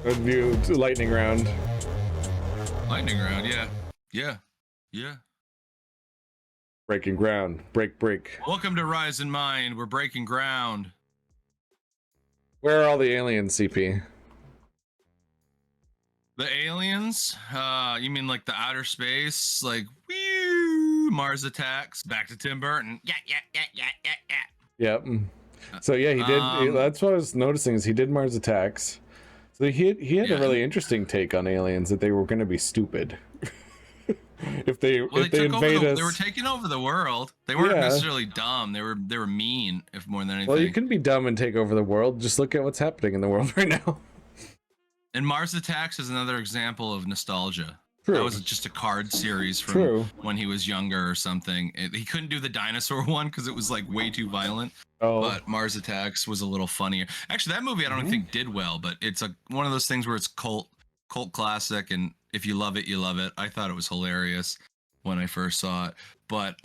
Let's do lightning round. Lightning round, yeah. Breaking ground. Break. Welcome to Rise in Mind. We're breaking ground. Where are all the aliens, CP? The aliens? You mean like the outer space? Like, whew, Mars Attacks? Back to Tim Burton. Yeah. Yep. So yeah, he did. That's what I was noticing is he did Mars Attacks. So he had a really interesting take on aliens, that they were going to be stupid. if they invade us, they were taking over the world. They weren't necessarily dumb. They were mean, if more than anything. Well, you can be dumb and take over the world. Just look at what's happening in the world right now. And Mars Attacks is another example of nostalgia. True. That was just a card series from when he was younger or something. He couldn't do the dinosaur one because it was like way too violent. Oh. But Mars Attacks was a little funnier. Actually, that movie I don't think did well, but it's one of those things where it's cult classic, and if you love it, you love it. I thought it was hilarious when I first saw it. But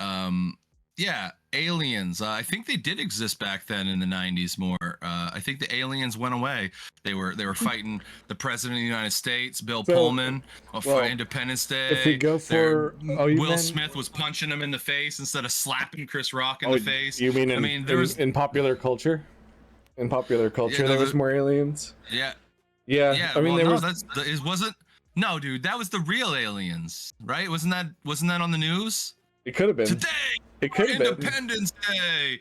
yeah, aliens. I think they did exist back then in the 90s more. I think the aliens went away. They were fighting the president of the United States, Bill Pullman, for Independence Day. If we go for Will Smith was punching him in the face instead of slapping Chris Rock in the face. You mean in popular culture? In popular culture, there was more aliens. Yeah. I mean, No, dude, that was the real aliens, right? Wasn't that on the news? It could have been. Today, it could have been Independence Day.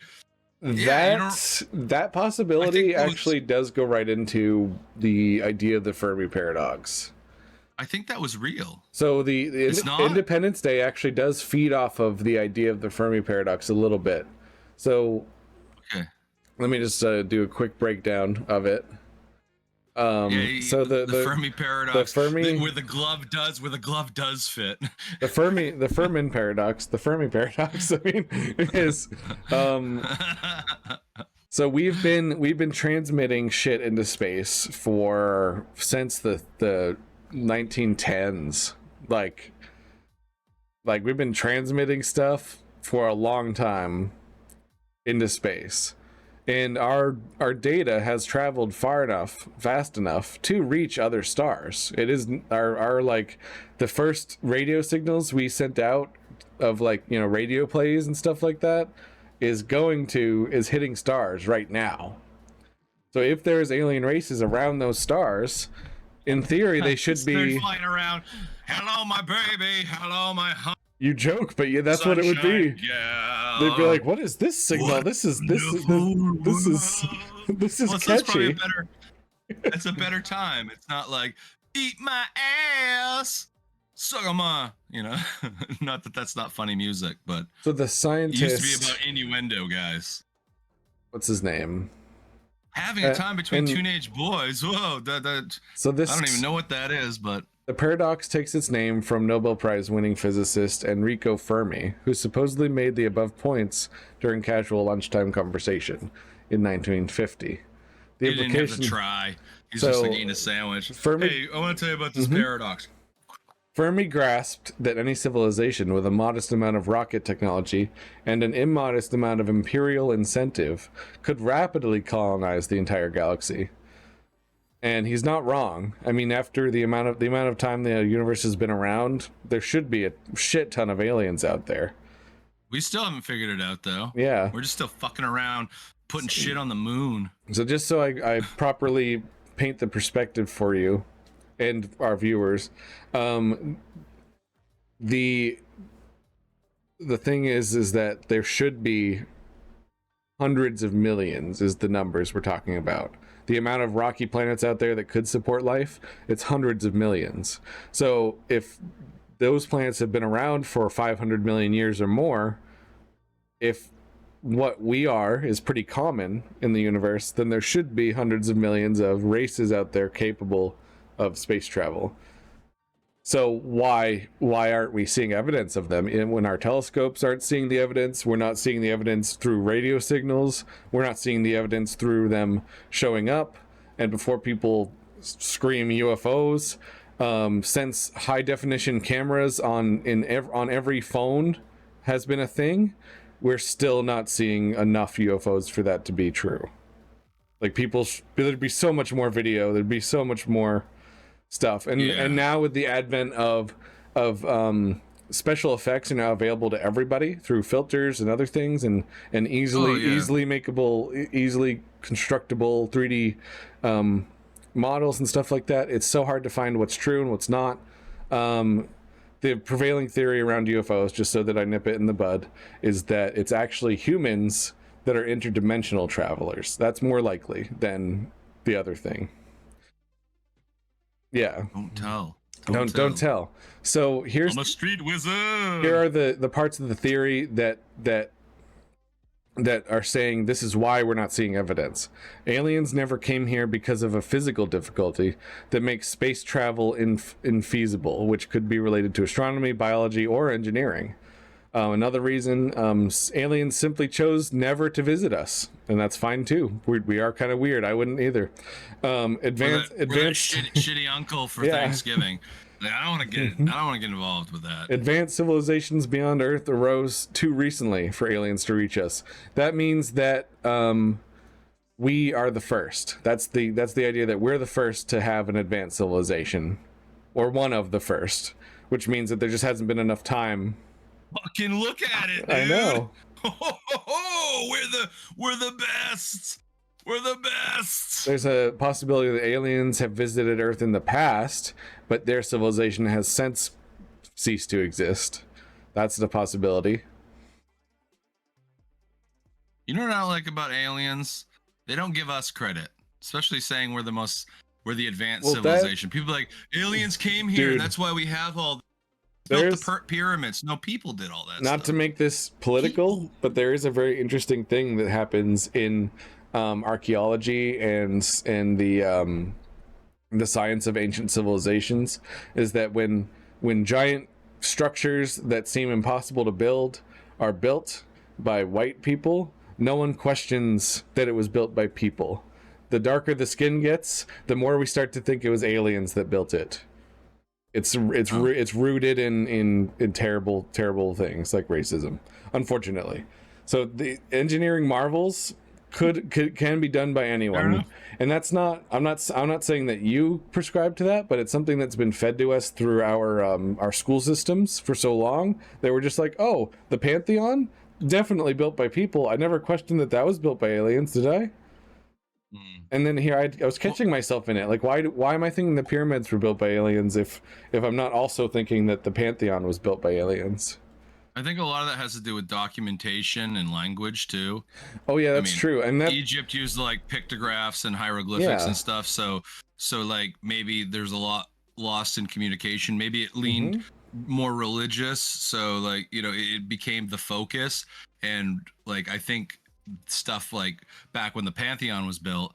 That possibility actually does go right into the idea of the Fermi paradox. I think that was real. So the Independence Day actually does feed off of the idea of the Fermi paradox a little bit. So let me just do a quick breakdown of it. So the Fermi paradox, the Fermi, where the glove does fit. The Fermi paradox, I mean, is so we've been transmitting shit into space since the 1910s. Like we've been transmitting stuff for a long time into space. And our data has traveled fast enough to reach other stars. It is our like the first radio signals we sent out of radio plays and stuff like that is hitting stars right now. So if there's alien races around those stars, in theory they should be flying around. Hello, my baby. Hello, my honey. You joke, but that's what it would be. Yeah. They'd be like, "What is this signal? What? This is catchy." It's a better time. It's not like eat my ass, suck my, Not that that's not funny music, but so the scientist it used to be about innuendo, guys. What's his name? Having a time between teenage boys. Whoa, So this I don't even know what that is, but. The paradox takes its name from Nobel Prize winning physicist Enrico Fermi, who supposedly made the above points during casual lunchtime conversation in 1950. He didn't have to try. He's just like eating a sandwich. Hey, I want to tell you about this paradox. Fermi grasped that any civilization with a modest amount of rocket technology and an immodest amount of imperial incentive could rapidly colonize the entire galaxy. And he's not wrong. I mean, after the amount of time the universe has been around, there should be a shit ton of aliens out there. We still haven't figured it out, though. Yeah. We're just still fucking around, putting shit on the moon. So just so I properly paint the perspective for you and our viewers, the thing is that there should be hundreds of millions is the numbers we're talking about. The amount of rocky planets out there that could support life, it's hundreds of millions. So if those planets have been around for 500 million years or more, if what we are is pretty common in the universe, then there should be hundreds of millions of races out there capable of space travel. So why aren't we seeing evidence of them? And when our telescopes aren't seeing the evidence, we're not seeing the evidence through radio signals, we're not seeing the evidence through them showing up. And before people scream UFOs, since high definition cameras on every phone has been a thing, we're still not seeing enough UFOs for that to be true. Like there'd be so much more video, there'd be so much more stuff, and now with the advent of special effects are now available to everybody through filters and other things, and easily makeable, easily constructible 3D models and stuff like that. It's so hard to find what's true and what's not. The prevailing theory around UFOs, just so that I nip it in the bud, is that it's actually humans that are interdimensional travelers. That's more likely than the other thing. Yeah. Don't tell. Don't tell. So I'm a street wizard. Here are the parts of the theory that are saying this is why we're not seeing evidence. Aliens never came here because of a physical difficulty that makes space travel infeasible, which could be related to astronomy, biology, or engineering. Another reason, aliens simply chose never to visit us, and that's fine too. We are kind of weird. I wouldn't either. Advanced shitty uncle for Thanksgiving. Like, I don't want to get involved with that. Advanced civilizations beyond Earth arose too recently for aliens to reach us. That means that we are the first. That's the idea, that we're the first to have an advanced civilization, or one of the first, which means that there just hasn't been enough time. Fucking look at it, dude. I know. We're the best. We're the best. There's a possibility that aliens have visited Earth in the past, but their civilization has since ceased to exist. That's the possibility. You know what I like about aliens? They don't give us credit, especially saying we're the advanced civilization. People are like, aliens came here, dude, and that's why we have all. Built the pyramids. No, people did all that. Not to make this political, but there is a very interesting thing that happens in archaeology and the science of ancient civilizations, is that when giant structures that seem impossible to build are built by white people, no one questions that it was built by people. The darker the skin gets, the more we start to think it was aliens that built it. It's rooted in terrible things like racism, unfortunately. So the engineering marvels can be done by anyone, and that's not. I'm not saying that you prescribe to that, but it's something that's been fed to us through our school systems for so long that we're just like, oh, the Pantheon, definitely built by people. I never questioned that was built by aliens, did I? And then here I was catching myself in it, like, why am I thinking the pyramids were built by aliens if I'm not also thinking that the Pantheon was built by aliens? I think a lot of that has to do with documentation and language too. Oh yeah, that's true. And that Egypt used like pictographs and hieroglyphics and stuff, so like maybe there's a lot lost in communication. Maybe it leaned more religious, so like, you know, it became the focus. And like, I think stuff like back when the Pantheon was built,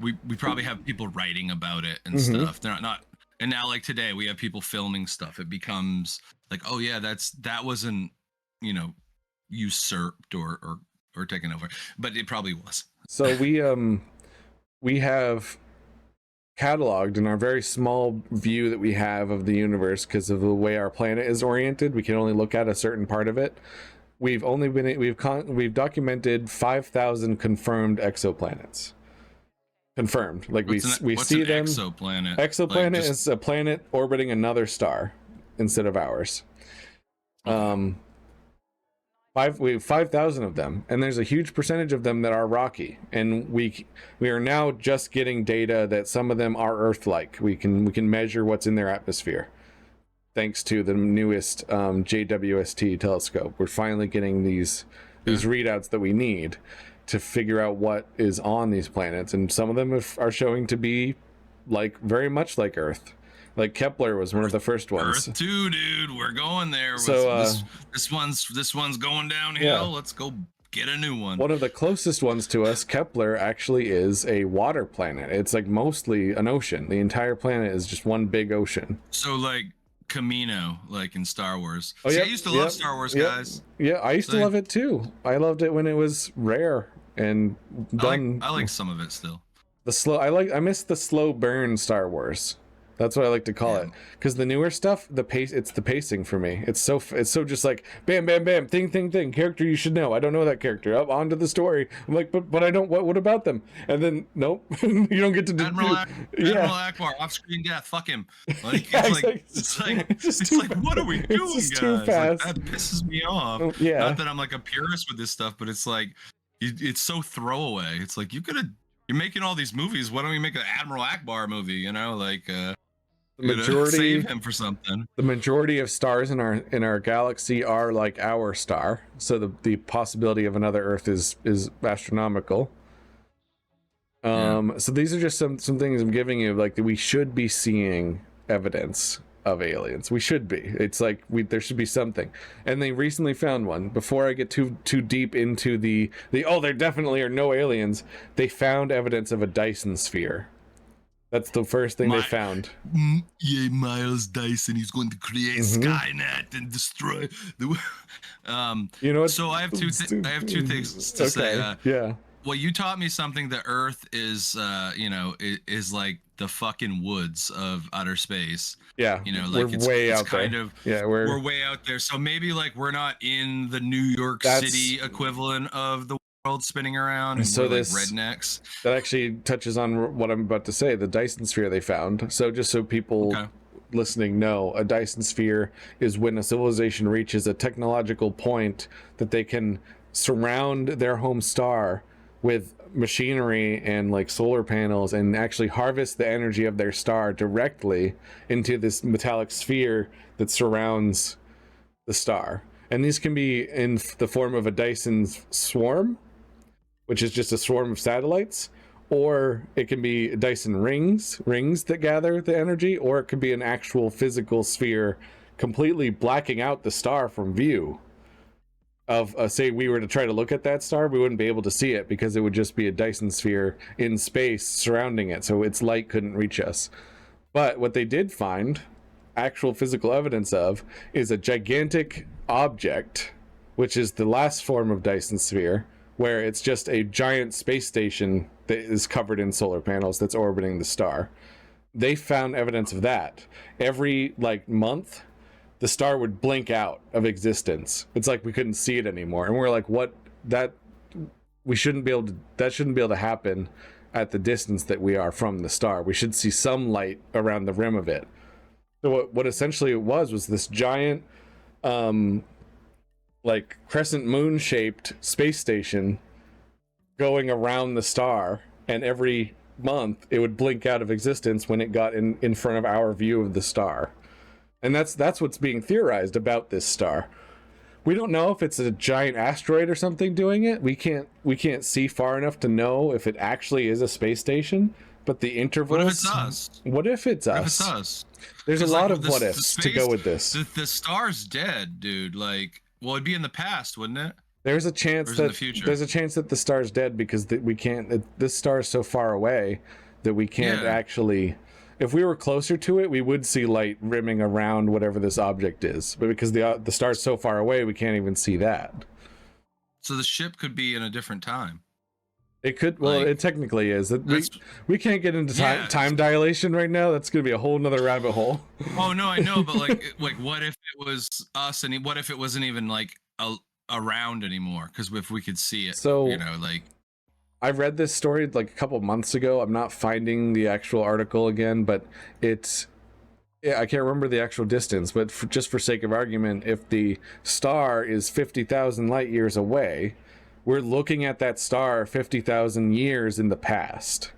we probably have people writing about it and stuff. They're not and now like today we have people filming stuff. It becomes like, oh yeah, that wasn't, you know, usurped or taken over, but it probably was. So we have cataloged in our very small view that we have of the universe, because of the way our planet is oriented, we can only look at a certain part of it. We've documented 5,000 confirmed exoplanets. Confirmed, like we see them. Exoplanet. Exoplanet is a planet orbiting another star instead of ours. We have 5,000 of them, and there's a huge percentage of them that are rocky. And we are now just getting data that some of them are Earth-like. We can measure what's in their atmosphere. Thanks to the newest JWST telescope, we're finally getting these readouts that we need to figure out what is on these planets, and some of them are showing to be like very much like Earth. Like Kepler was one of the first ones. Earth too, dude. We're going there. So this one's going downhill. Yeah. Let's go get a new one. One of the closest ones to us, Kepler, actually is a water planet. It's like mostly an ocean. The entire planet is just one big ocean. So like Camino, like in Star Wars. Oh, See, I used to love Star Wars, guys. Yeah, I used to love it too. I loved it when it was rare and done. I like some of it still. I miss the slow burn Star Wars. That's what I like to call Yeah. it, because the newer stuff, it's the pacing for me. It's so just like bam, bam, bam, thing, character you should know. I don't know that character. Up on to the story. I'm like, but I don't. What about them? And then nope, you don't get to do. Admiral Akbar, off-screen death. Fuck him. Like Yeah, it's like what are we doing, it's just guys? too fast. Like, that pisses me off. Yeah. Not that I'm like a purist with this stuff, but it's like it's so throwaway. It's like you're making all these movies. Why don't we make an Admiral Akbar movie? You know, like the majority, save him for something. The majority of stars in our galaxy are like our star, so the possibility of another Earth is astronomical. So these are just some things I'm giving you, like, that we should be seeing evidence of aliens. We should be. It's like there should be something. And they recently found one. Before I get too deep into the there definitely are no aliens, they found evidence of a Dyson sphere. That's the first thing they found. Yeah, Miles Dyson. He's going to create Skynet and destroy the. You know what? So I have two things to say. Yeah. Well, you taught me something. The Earth is, is like the fucking woods of outer space. Yeah. You know, like we're way out kind there. of. Yeah, we're way out there. So maybe like we're not in the New York City equivalent of the world spinning around, and so we're this like rednecks. That actually touches on what I'm about to say. The Dyson sphere they found. So just so people listening know, a Dyson sphere is when a civilization reaches a technological point that they can surround their home star with machinery and like solar panels and actually harvest the energy of their star directly into this metallic sphere that surrounds the star. And these can be in the form of a Dyson swarm, which is just a swarm of satellites, or it can be Dyson rings that gather the energy, or it could be an actual physical sphere completely blacking out the star from view. Of say we were to try to look at that star, we wouldn't be able to see it because it would just be a Dyson sphere in space surrounding it, so its light couldn't reach us. But what they did find actual physical evidence of is a gigantic object, which is the last form of Dyson sphere, where it's just a giant space station that is covered in solar panels that's orbiting the star. They found evidence of that. Every month, the star would blink out of existence. It's like we couldn't see it anymore. And we're like, that shouldn't be able to happen at the distance that we are from the star. We should see some light around the rim of it. So what essentially it was this giant crescent moon shaped space station going around the star, and every month it would blink out of existence when it got in front of our view of the star. And that's what's being theorized about this star. We don't know if it's a giant asteroid or something doing it. We can't see far enough to know if it actually is a space station. But the intervals. What if it's us? What if it's us? What if it's us? There's a lot of what ifs to go with this. The star's dead, dude. It'd be in the past, wouldn't it? There's a chance that the star's dead because we can't. This star is so far away that we can't actually. If we were closer to it, we would see light rimming around whatever this object is. But because the star's so far away, we can't even see that. So the ship could be in a different time. It could. Well, it technically is. We can't get into time dilation right now. That's going to be a whole nother rabbit hole. Oh no, I know, but what if it was us, and what if it wasn't even around anymore? Because if we could see it, so I read this story a couple months ago. I'm not finding the actual article again, but I can't remember the actual distance. But just for sake of argument, if the star is 50,000 light years away, we're looking at that star 50,000 years in the past.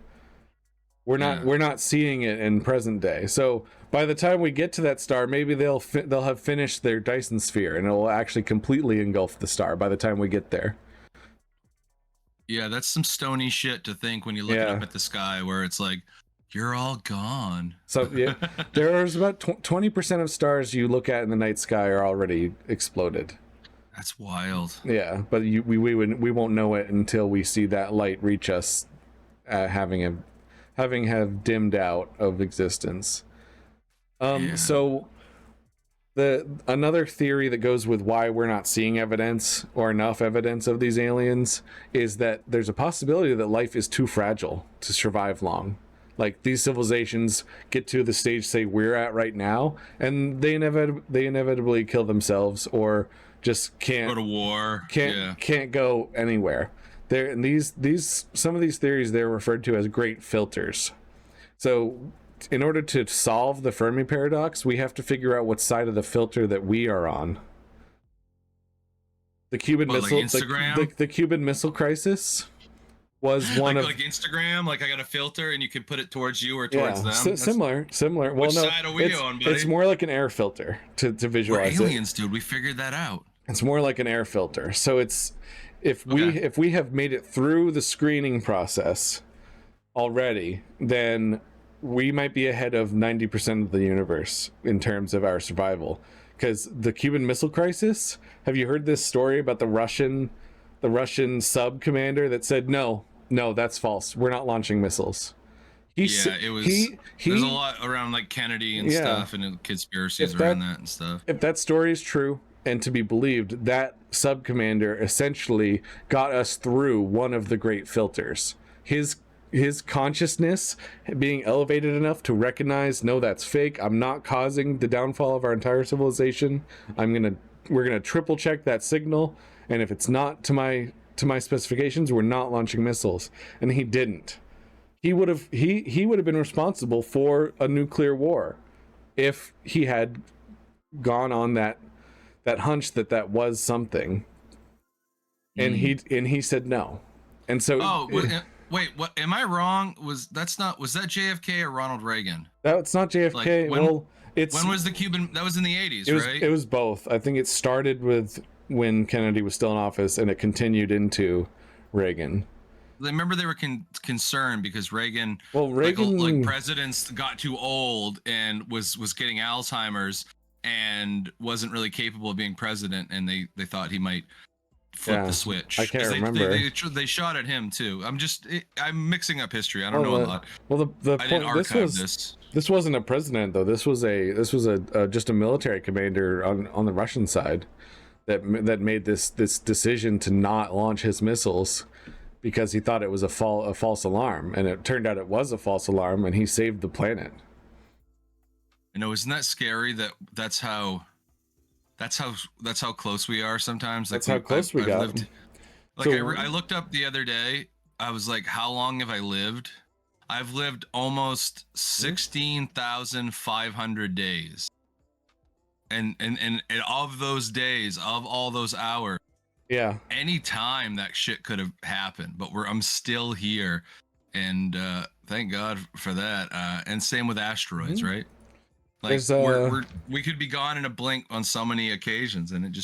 We're not seeing it in present day. So by the time we get to that star, maybe they'll have finished their Dyson sphere, and it will actually completely engulf the star by the time we get there. Yeah, that's some stony shit to think when you look up at the sky, where it's like, you're all gone. So there's about 20% of stars you look at in the night sky are already exploded. That's wild. Yeah, but we won't know it until we see that light reach us, having have dimmed out of existence. So another theory that goes with why we're not seeing evidence or enough evidence of these aliens is that there's a possibility that life is too fragile to survive long. Like these civilizations get to the stage say we're at right now, and they inevitably kill themselves or just can't Go to war. can't go anywhere. There, and these some of these theories they're referred to as great filters. So in order to solve the Fermi paradox, we have to figure out what side of the filter that we are on. The Cuban Missile, like Instagram? the Cuban Missile Crisis was one like, of like Instagram. Like I got a filter, and you can put it towards you or towards them. Similar. Well, Which no, side are we on, buddy? it's more like an air filter to We're visualize aliens, dude. We figured that out. It's more like an air filter. So it's if we have made it through the screening process already, then we might be ahead of 90% of the universe in terms of our survival. Because the Cuban Missile Crisis, have you heard this story about the Russian sub commander that said no, that's false, we're not launching missiles? It was. There's a lot around like Kennedy and stuff, and conspiracies around that and stuff. If that story is true and to be believed, that sub commander essentially got us through one of the great filters. His consciousness being elevated enough to recognize, no, that's fake. I'm not causing the downfall of our entire civilization. We're gonna triple check that signal, and if it's not to my specifications, we're not launching missiles. And he didn't. He would have been responsible for a nuclear war if he had gone on that hunch that was something. And he said no. And so wait, what am I wrong? Was that JFK or Ronald Reagan? That's not JFK. Like, when was the Cuban? That was in the 80s, right? It was both. I think it started with when Kennedy was still in office, and it continued into Reagan. I remember they were concerned because Reagan, Reagan, like presidents got too old and was getting Alzheimer's and wasn't really capable of being president, and they thought he might flip the switch. I can't remember. They shot at him too. I'm mixing up history. I don't know a lot. Well, the I didn't archive this. This wasn't a president though. This was just a military commander on the Russian side that made this decision to not launch his missiles because he thought it was a false alarm, and it turned out it was a false alarm, and he saved the planet. You know, isn't that scary? That's how close we are sometimes. That's how close we got. I looked up the other day. I was like, how long have I lived? I've lived almost 16,500 days. And of those days, of all those hours, any time that shit could have happened, but I'm still here, and thank God for that. And same with asteroids, right? Like we could be gone in a blink on so many occasions, and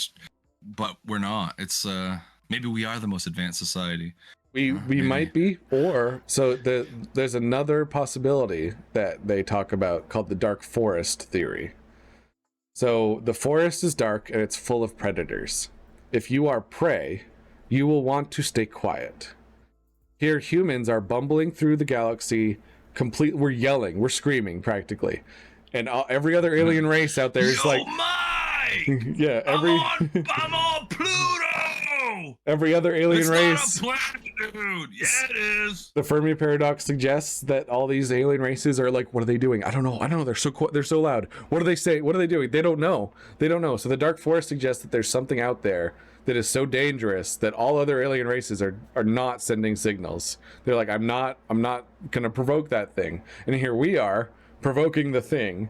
but we're not. It's maybe we are the most advanced society. We might be, or there's another possibility that they talk about called the dark forest theory. So the forest is dark and it's full of predators. If you are prey, you will want to stay quiet. Here humans are bumbling through the galaxy, we're yelling, we're screaming practically. And every other alien race out there is like, yeah, I'm on Pluto. Every other alien race. Not a planet, dude. Yeah, it is. The Fermi paradox suggests that all these alien races are like, what are they doing? I don't know. They're so loud. What do they say? What are they doing? They don't know. So the dark forest suggests that there's something out there that is so dangerous that all other alien races are not sending signals. They're like, I'm not gonna provoke that thing. And here we are provoking the thing,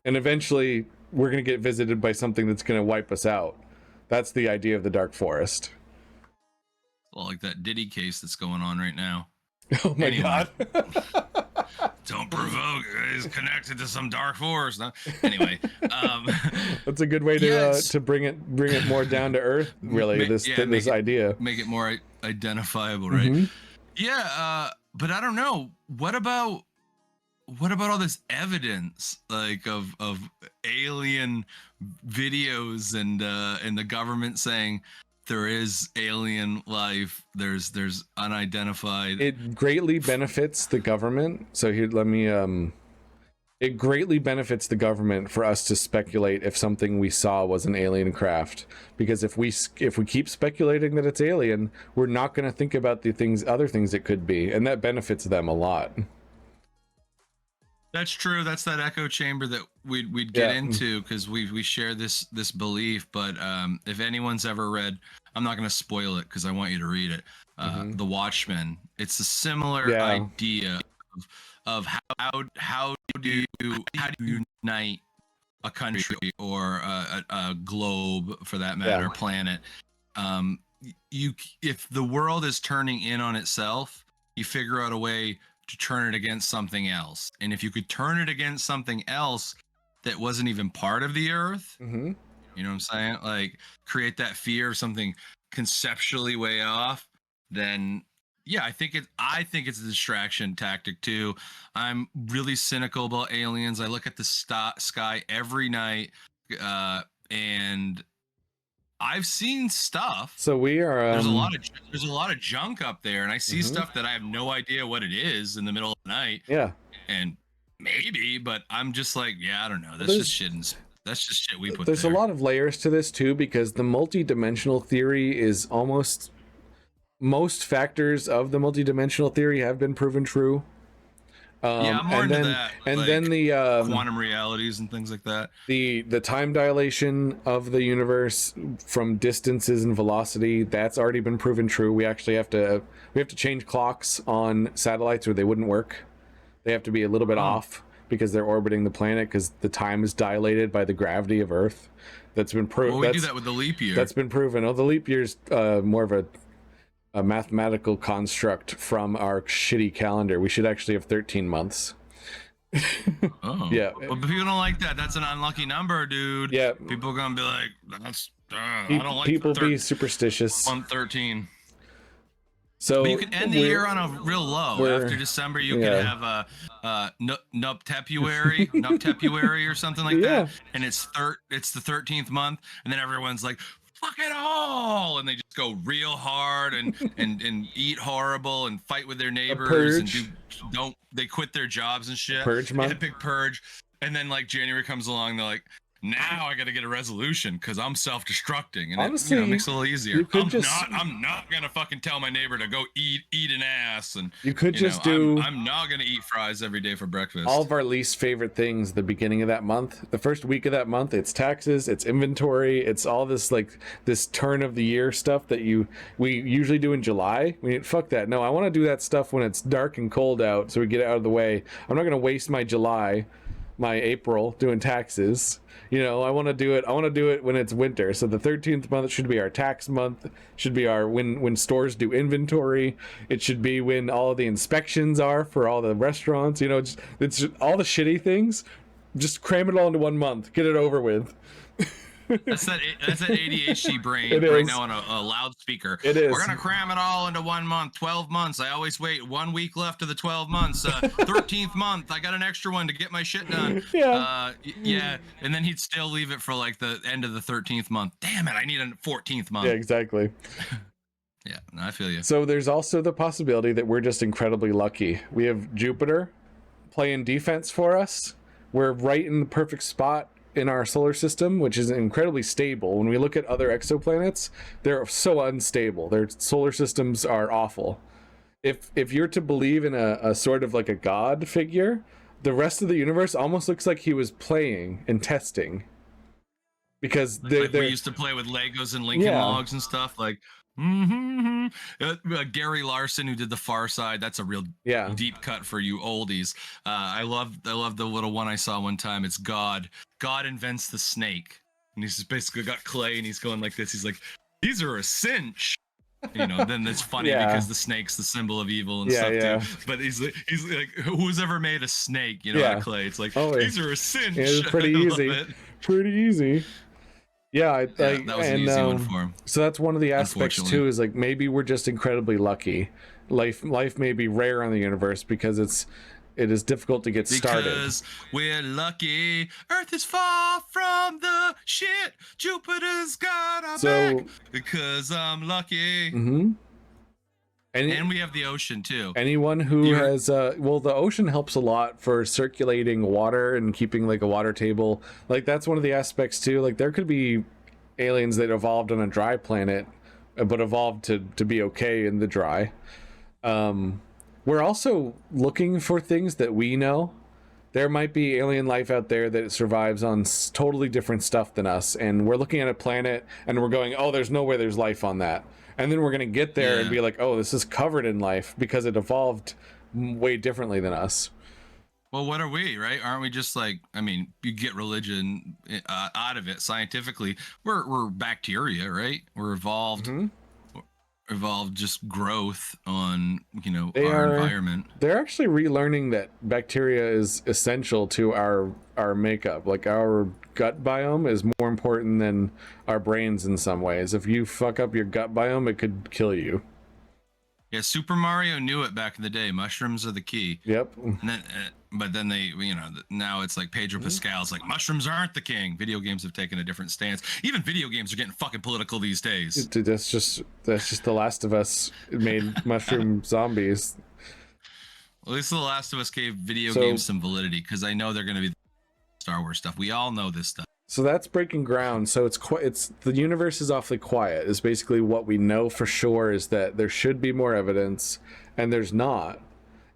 and eventually we're gonna get visited by something that's gonna wipe us out. That's the idea of the dark forest. Well, like that Diddy case that's going on right now. Oh my God. Don't provoke. He's connected to some dark force. No? Anyway, that's a good way to bring it more down to earth. Really, this idea. Make it more identifiable, right? Mm-hmm. Yeah, but I don't know. What about all this evidence, like of alien videos and the government saying there is alien life, there's unidentified? It greatly benefits the government. So here, it greatly benefits the government for us to speculate if something we saw was an alien craft, because if we keep speculating that it's alien, we're not going to think about other things it could be, and that benefits them a lot. That's true. That's that echo chamber that we'd get Yeah. into, because we share this belief. But if anyone's ever read, I'm not going to spoil it because I want you to read it. The Watchmen. It's a similar Yeah. idea of how do you unite a country or a globe, for that matter, planet. You if the world is turning in on itself, you figure out a way to turn it against something else. And if you could turn it against something else that wasn't even part of the earth, you know what I'm saying? Like create that fear of something conceptually way off, then yeah, I think it's a distraction tactic too. I'm really cynical about aliens. I look at the sky every night, and I've seen stuff. So we are. There's a lot of junk up there, and I see stuff that I have no idea what it is in the middle of the night. Yeah. And maybe, but I'm just like, yeah, I don't know. That's just shit. That's just shit we put. There's a lot of layers to this too, because the multi-dimensional theory is almost, most factors of the multi-dimensional theory have been proven true. Yeah, I'm more into that. And like then the quantum realities and things like that. The time dilation of the universe from distances and velocity, that's already been proven true. We actually have to change clocks on satellites or they wouldn't work. They have to be a little bit off because they're orbiting the planet, because the time is dilated by the gravity of Earth. That's been proven. Well, we do that with the leap year. That's been proven. Oh, the leap year's more of a mathematical construct from our shitty calendar. We should actually have 13 months. Oh yeah, but people don't like that. That's an unlucky number, dude. Yeah, people are gonna be like, that's I don't like people be superstitious. 113. So but you can end the year on a real low. After December, you can have a Nuptepuary or something like that, and it's the 13th month, and then everyone's like, fuck it all, and they just go real hard and eat horrible and fight with their neighbors and they quit their jobs and shit. Purge month. Yeah, big purge. And then like January comes along, they're like, now I got to get a resolution because I'm self-destructing, and honestly, it makes it a little easier. I'm not gonna fucking tell my neighbor to go eat an ass, and you could I'm not gonna eat fries every day for breakfast. All of our least favorite things the beginning of that month, the first week of that month, it's taxes, it's inventory, it's all this like this turn of the year stuff that we usually do in July. Fuck that. No, I want to do that stuff when it's dark and cold out, so we get it out of the way. I'm not gonna waste my July, my April doing taxes. I want to do it when it's winter. So the 13th month should be our tax month, should be our when stores do inventory. It should be when all of the inspections are for all the restaurants. It's just all the shitty things. Just cram it all into 1 month. Get it over with. That's that ADHD brain right now on a loudspeaker. It is. We're gonna cram it all into 1 month, 12 months. I always wait 1 week left of the 12 months. 13th month, I got an extra one to get my shit done. Yeah. And then he'd still leave it for like the end of the 13th month. Damn it, I need a 14th month. Yeah, exactly. Yeah, I feel you. So there's also the possibility that we're just incredibly lucky. We have Jupiter playing defense for us. We're right in the perfect spot in our solar system, which is incredibly stable. When we look at other exoplanets, they're so unstable. Their solar systems are awful. If you're to believe in a sort of like a god figure, the rest of the universe almost looks like he was playing and testing. Because we used to play with Legos and Lincoln Logs and stuff. Like Gary Larson, who did The Far Side, that's a real deep cut for you oldies. I love the little one I saw one time. It's God invents the snake, and he's just basically got clay and he's going like this. He's like, these are a cinch. Then that's funny because the snake's the symbol of evil and stuff too. But he's like, who's ever made a snake out of clay? It's like, these are a cinch. It's pretty easy. That was an easy one for him. So that's one of the aspects too, is like maybe we're just incredibly lucky. Life may be rare on the universe because it is difficult to get started. Because we're lucky. Earth is far from the shit. Jupiter's got our back. Because I'm lucky. Mm-hmm. And we have the ocean too. Anyone who has the ocean helps a lot for circulating water and keeping like a water table. Like that's one of the aspects too. Like there could be aliens that evolved on a dry planet, but evolved to be okay in the dry. We're also looking for things that we know there might be alien life out there that survives on totally different stuff than us, and we're looking at a planet and we're going, oh, there's no way there's life on that, and then we're going to get there and be like, oh, this is covered in life because it evolved way differently than us. Well, what are we, right? Aren't we just like, I mean, you get religion out of it scientifically. We're bacteria, right? We're evolved. Evolved just growth on, you know, our environment. They're actually relearning that bacteria is essential to our makeup. Like, our gut biome is more important than our brains in some ways. If you fuck up your gut biome, it could kill you. Yeah, Super Mario knew it back in the day. Mushrooms are the key. Yep. And then, but then they, you know, now it's like Pedro Pascal's like, mushrooms aren't the king. Video games have taken a different stance. Even video games are getting fucking political these days. Dude, that's just The Last of Us made mushroom zombies. At least The Last of Us gave video games some validity, because I know they're going to be Star Wars stuff. We all know this stuff. So that's breaking ground. So it's the universe is awfully quiet is basically what we know for sure, is that there should be more evidence, and there's not.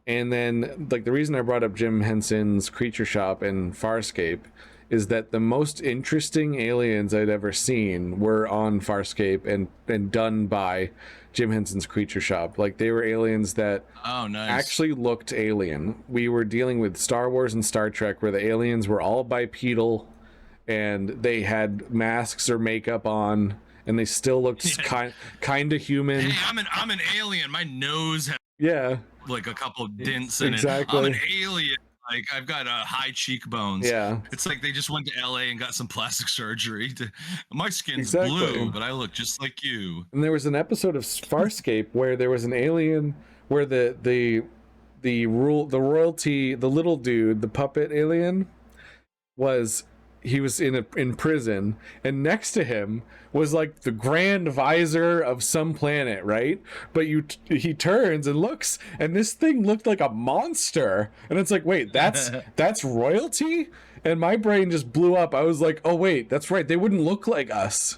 And then, like, the reason I brought up Jim Henson's Creature Shop and Farscape is that the most interesting aliens I'd ever seen were on Farscape and done by Jim Henson's Creature Shop. Like, they were aliens that actually looked alien. We were dealing with Star Wars and Star Trek, where the aliens were all bipedal and they had masks or makeup on, and they still looked kind of human. Hey, I'm an alien. My nose has like a couple of dents in it. I'm an alien. Like, I've got high cheekbones. Yeah. It's like they just went to LA and got some plastic surgery. My skin's blue, but I look just like you. And there was an episode of Farscape where there was an alien where the royalty, the little dude, the puppet alien, he was in prison, and next to him was like the grand visor of some planet, right? But he turns and looks, and this thing looked like a monster, and it's like, wait, that's royalty? And my brain just blew up. I was like, oh wait, that's right, they wouldn't look like us.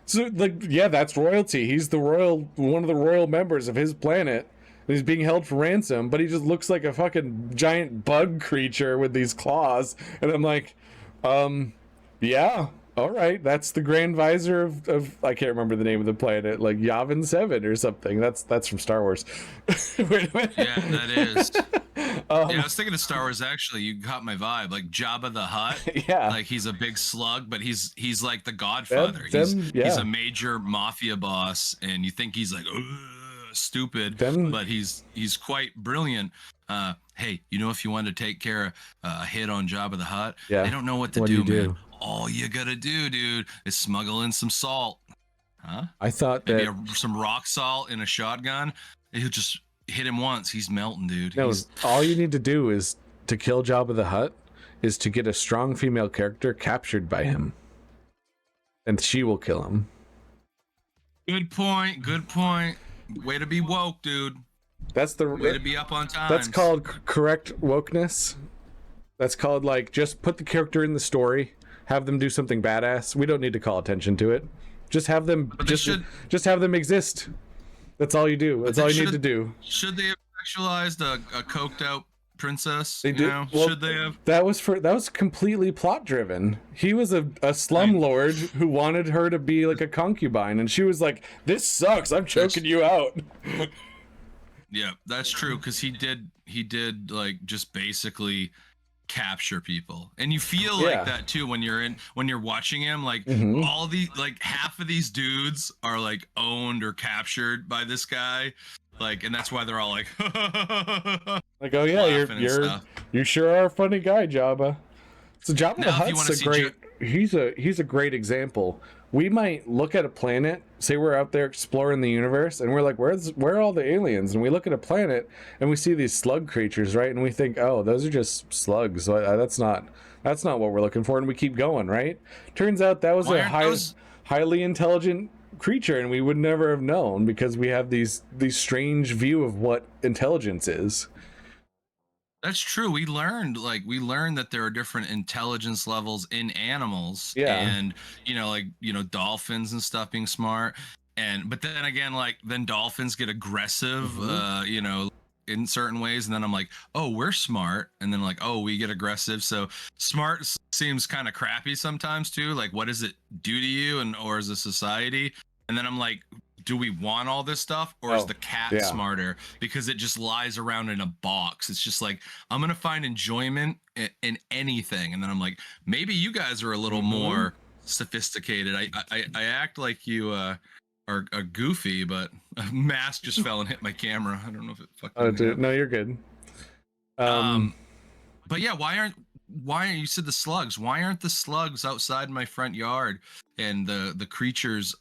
So, like, yeah, that's royalty. He's one of the royal members of his planet. He's being held for ransom, but he just looks like a fucking giant bug creature with these claws. And I'm like, yeah, all right, that's the Grand Visor of I can't remember the name of the planet, like Yavin 7 or something. That's from Star Wars. Wait a minute. Yeah, that is. Yeah, I was thinking of Star Wars, actually. You caught my vibe. Like Jabba the Hutt. Yeah. Like, he's a big slug, but he's like the Godfather. He's a major mafia boss, and you think he's like, stupid, but he's quite brilliant. Hey, you know, if you want to take care of a hit on Jabba the Hutt, they don't know what to do, man. All you gotta do, dude, is smuggle in some salt. I thought maybe some rock salt in a shotgun. He'll just hit him once, he's melting, dude. No, all you need to do is to kill Jabba the Hutt is to get a strong female character captured by him, and she will kill him. Good point. Way to be woke, dude. That's the way to be up on time. That's called correct wokeness. That's called, like, just put the character in the story, have them do something badass. We don't need to call attention to it. Just have them just have them exist. That's all you do. That's all you need to do. Should they have sexualized a coked out princess? They do. Well, should they have? That was completely plot driven. He was a slumlord who wanted her to be like a concubine, and she was like, "This sucks. I'm choking you out." Yeah, that's true, because he did like just basically capture people, and you feel like that too when you're watching him. Like, all the, like, half of these dudes are like owned or captured by this guy. Like, and that's why they're all like, like, oh yeah, you sure are a funny guy, Jabba. So Jabba the Hutt's he's a great example. We might look at a planet, say we're out there exploring the universe, and we're like, where are all the aliens? And we look at a planet and we see these slug creatures, right? And we think, oh, those are just slugs. So that's not what we're looking for, and we keep going, right? Turns out that was highly intelligent creature, and we would never have known, because we have these strange view of what intelligence is. That's true. We learned that there are different intelligence levels in animals, and dolphins and stuff being smart, but then again, like, then dolphins get aggressive, in certain ways, and then I'm like, oh, we're smart, and then like, oh, we get aggressive. So smart seems kind of crappy sometimes too. Like, what does it do to you, and or as a society? And then I'm like, do we want all this stuff, or is the cat smarter because it just lies around in a box? It's just like, I'm gonna find enjoyment in anything, and then I'm like, maybe you guys are a little more sophisticated. I act like you are goofy, but a mask just fell and hit my camera. I don't know if it fucked anything up. No, you're good. But yeah, why aren't you said the slugs? Why aren't the slugs outside my front yard and the creatures?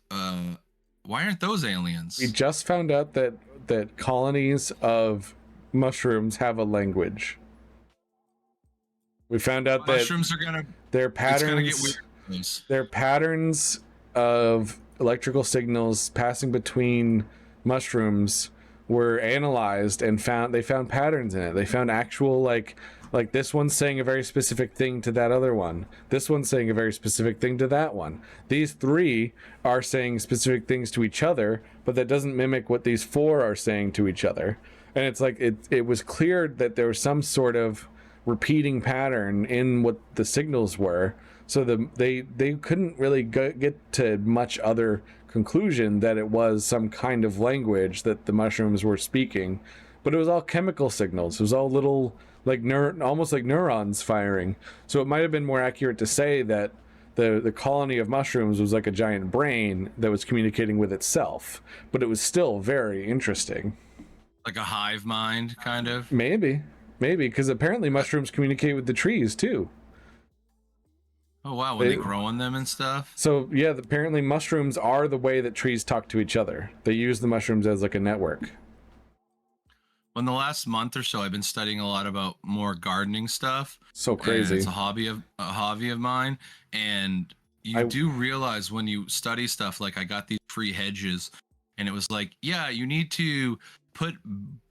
Why aren't those aliens? We just found out that colonies of mushrooms have a language. We found out that mushrooms are gonna. Their patterns. It's gonna get weird. Their patterns of electrical signals passing between mushrooms were analyzed and they found patterns in it. They found actual like this one's saying a very specific thing to that other one. This one's saying a very specific thing to that one. These three are saying specific things to each other, but that doesn't mimic what these four are saying to each other. And it's like it was clear that there was some sort of repeating pattern in what the signals were. So they couldn't really get to much other conclusion that it was some kind of language that the mushrooms were speaking, but it was all chemical signals. It was all little like almost like neurons firing. So it might have been more accurate to say that the colony of mushrooms was like a giant brain that was communicating with itself, but it was still very interesting. Like a hive mind, kind of. Maybe because apparently mushrooms communicate with the trees too. Oh wow, when they grow on them and stuff. So yeah, apparently mushrooms are the way that trees talk to each other. They use the mushrooms as like a network. In the last month or so, I've been studying a lot about more gardening stuff. So crazy. It's a hobby of mine, and you do realize when you study stuff, like I got these free hedges, and it was like, yeah, you need to put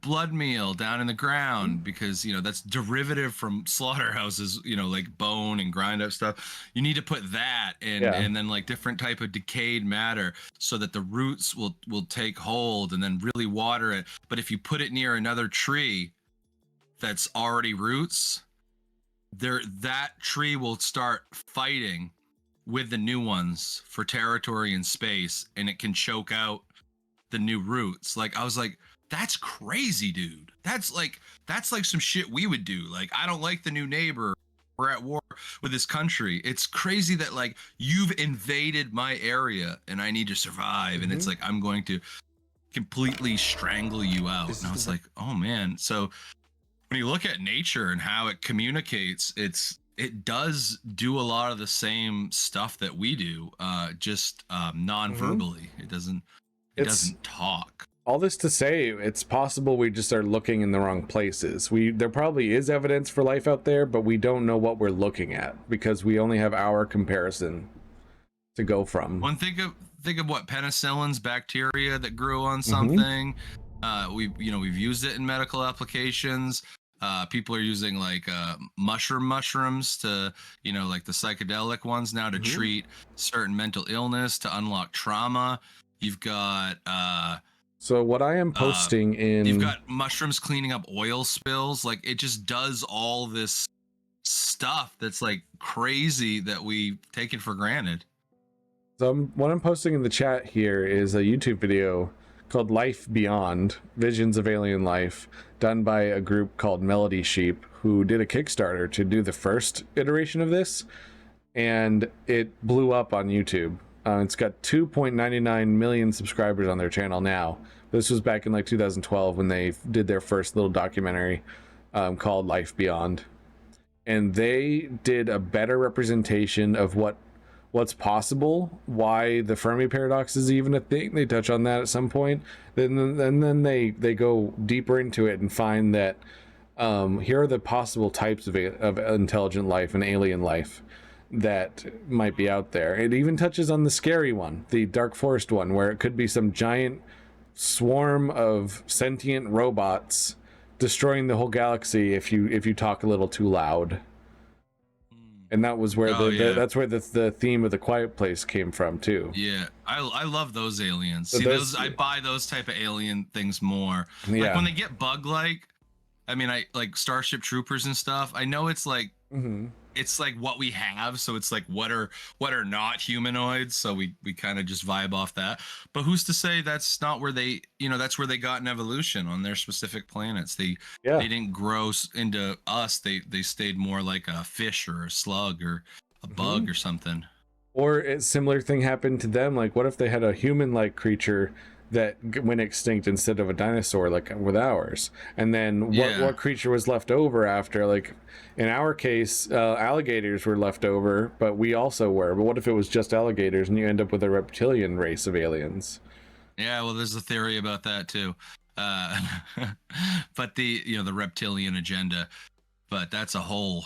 blood meal down in the ground because that's derivative from slaughterhouses, like bone and grind up stuff. You need to put that in, and then like different type of decayed matter so that the roots will take hold, and then really water it. But if you put it near another tree that's already roots, that tree will start fighting with the new ones for territory and space, and it can choke out the new roots. Like I was like, that's crazy, dude. That's like some shit we would do. Like, I don't like the new neighbor. We're at war with this country. It's crazy that like you've invaded my area and I need to survive. And it's like, I'm going to completely strangle you out. And I was like, oh man. So when you look at nature and how it communicates, it does do a lot of the same stuff that we do, just non-verbally. It doesn't talk. All this to say, it's possible we just are looking in the wrong places. There probably is evidence for life out there, but we don't know what we're looking at because we only have our comparison to go from. Think of what penicillin's bacteria that grew on something. We've used it in medical applications. People are using like mushrooms to, like the psychedelic ones now to treat certain mental illness, to unlock trauma. You've got so what I am posting you've got mushrooms cleaning up oil spills. Like it just does all this stuff that's like crazy that we take it for granted. So what I'm posting in the chat here is a YouTube video called Life Beyond, Visions of Alien Life, done by a group called Melody Sheep, who did a Kickstarter to do the first iteration of this, and it blew up on YouTube. It's got 2.99 million subscribers on their channel now. This was back in like 2012 when they did their first little documentary called Life Beyond. And they did a better representation of what's possible, why the Fermi paradox is even a thing. They touch on that at some point. Then they go deeper into it and find that here are the possible types of intelligent life and alien life that might be out there. It even touches on the scary one, the Dark Forest one, where it could be some giant swarm of sentient robots destroying the whole galaxy if you talk a little too loud. and that was where Oh, yeah. that's where the theme of The Quiet Place came from too. Yeah, I love those aliens. So See, those- those I buy those type of alien things more. Like Yeah. when they get bug-like. I mean, I like Starship Troopers and stuff. I know it's like Mm-hmm. it's like what we have, so it's like what are not humanoids. So we kind of just vibe off that. But who's to say that's not where they that's where they got an evolution on their specific planets. They didn't grow into us. They stayed more like a fish or a slug or a bug or something. Or a similar thing happened to them. Like, what if they had a human-like creature that went extinct instead of a dinosaur, like with ours? And then what creature was left over after? Like, in our case, alligators were left over, but we also were. But what if it was just alligators, and you end up with a reptilian race of aliens? Yeah, well, there's a theory about that too. But the reptilian agenda. But that's a whole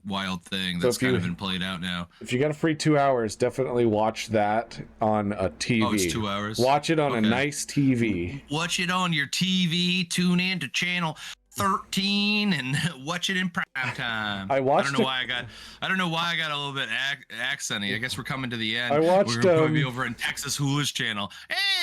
wild thing that's kind of been played out now. If you got a free 2 hours, definitely watch that on a TV. Oh, it's 2 hours. Watch it on a nice TV. Watch it on your TV. Tune in to channel 13 and watch it in prime time. I don't know why I got a little bit accenty. I guess we're coming to the end. We're going to be over in Texas Hulu's channel.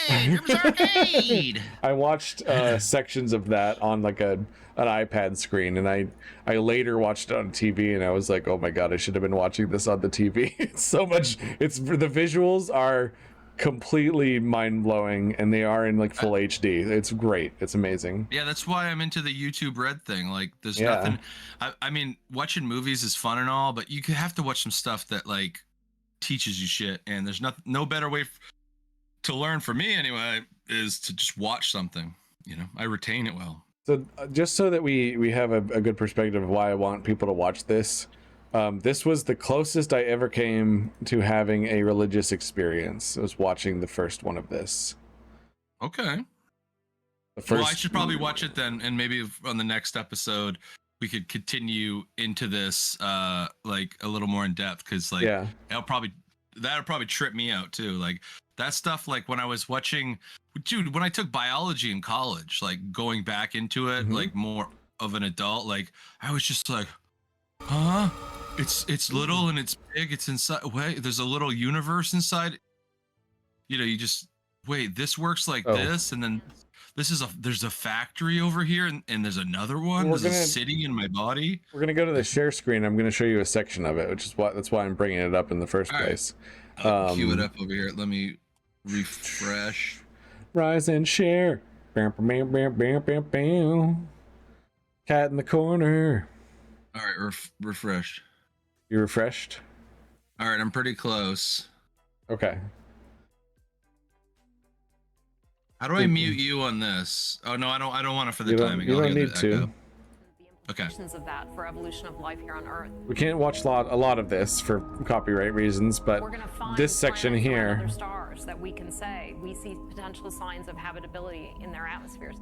Hey, Drippers Arcade. I watched sections of that on like an iPad screen, and I later watched it on TV, and I was like, oh my god, I should have been watching this on the TV. It's so much. The visuals are completely mind-blowing, and they are in like full HD. It's great. It's amazing. Yeah, that's why I'm into the YouTube Red thing. Like, there's nothing. I mean, watching movies is fun and all, but you have to watch some stuff that like teaches you shit. And there's no better way to learn, for me anyway, is to just watch something. I retain it well. So just so that we have a good perspective of why I want people to watch this. This was the closest I ever came to having a religious experience. I was watching the first one of this. Okay. Well, I should probably watch it then, and maybe on the next episode we could continue into this like a little more in depth, because like that'll probably trip me out too. Like that stuff, like when I was watching, dude, when I took biology in college, like going back into it, like more of an adult, like I was just like, huh? It's little and it's big. It's inside. Wait, there's a little universe inside. You just wait. This works like this, and then there's a factory over here, and there's another one. There's a city in my body. We're gonna go to the share screen. I'm gonna show you a section of it, that's why I'm bringing it up in the first place. I'll cue it up over here. Let me refresh. Rise and share. Bam, bam, bam, bam, bam, bam. Cat in the corner. All right, refreshed. You refreshed? All right, I'm pretty close. Okay. How do I mute you on this? Oh no, I don't want it for the timing. You don't need to. Okay. Of that for evolution of life here on Earth. We can't watch a lot of this for copyright reasons, but this section here. Other stars that we can say we see potential signs of habitability in their atmospheres.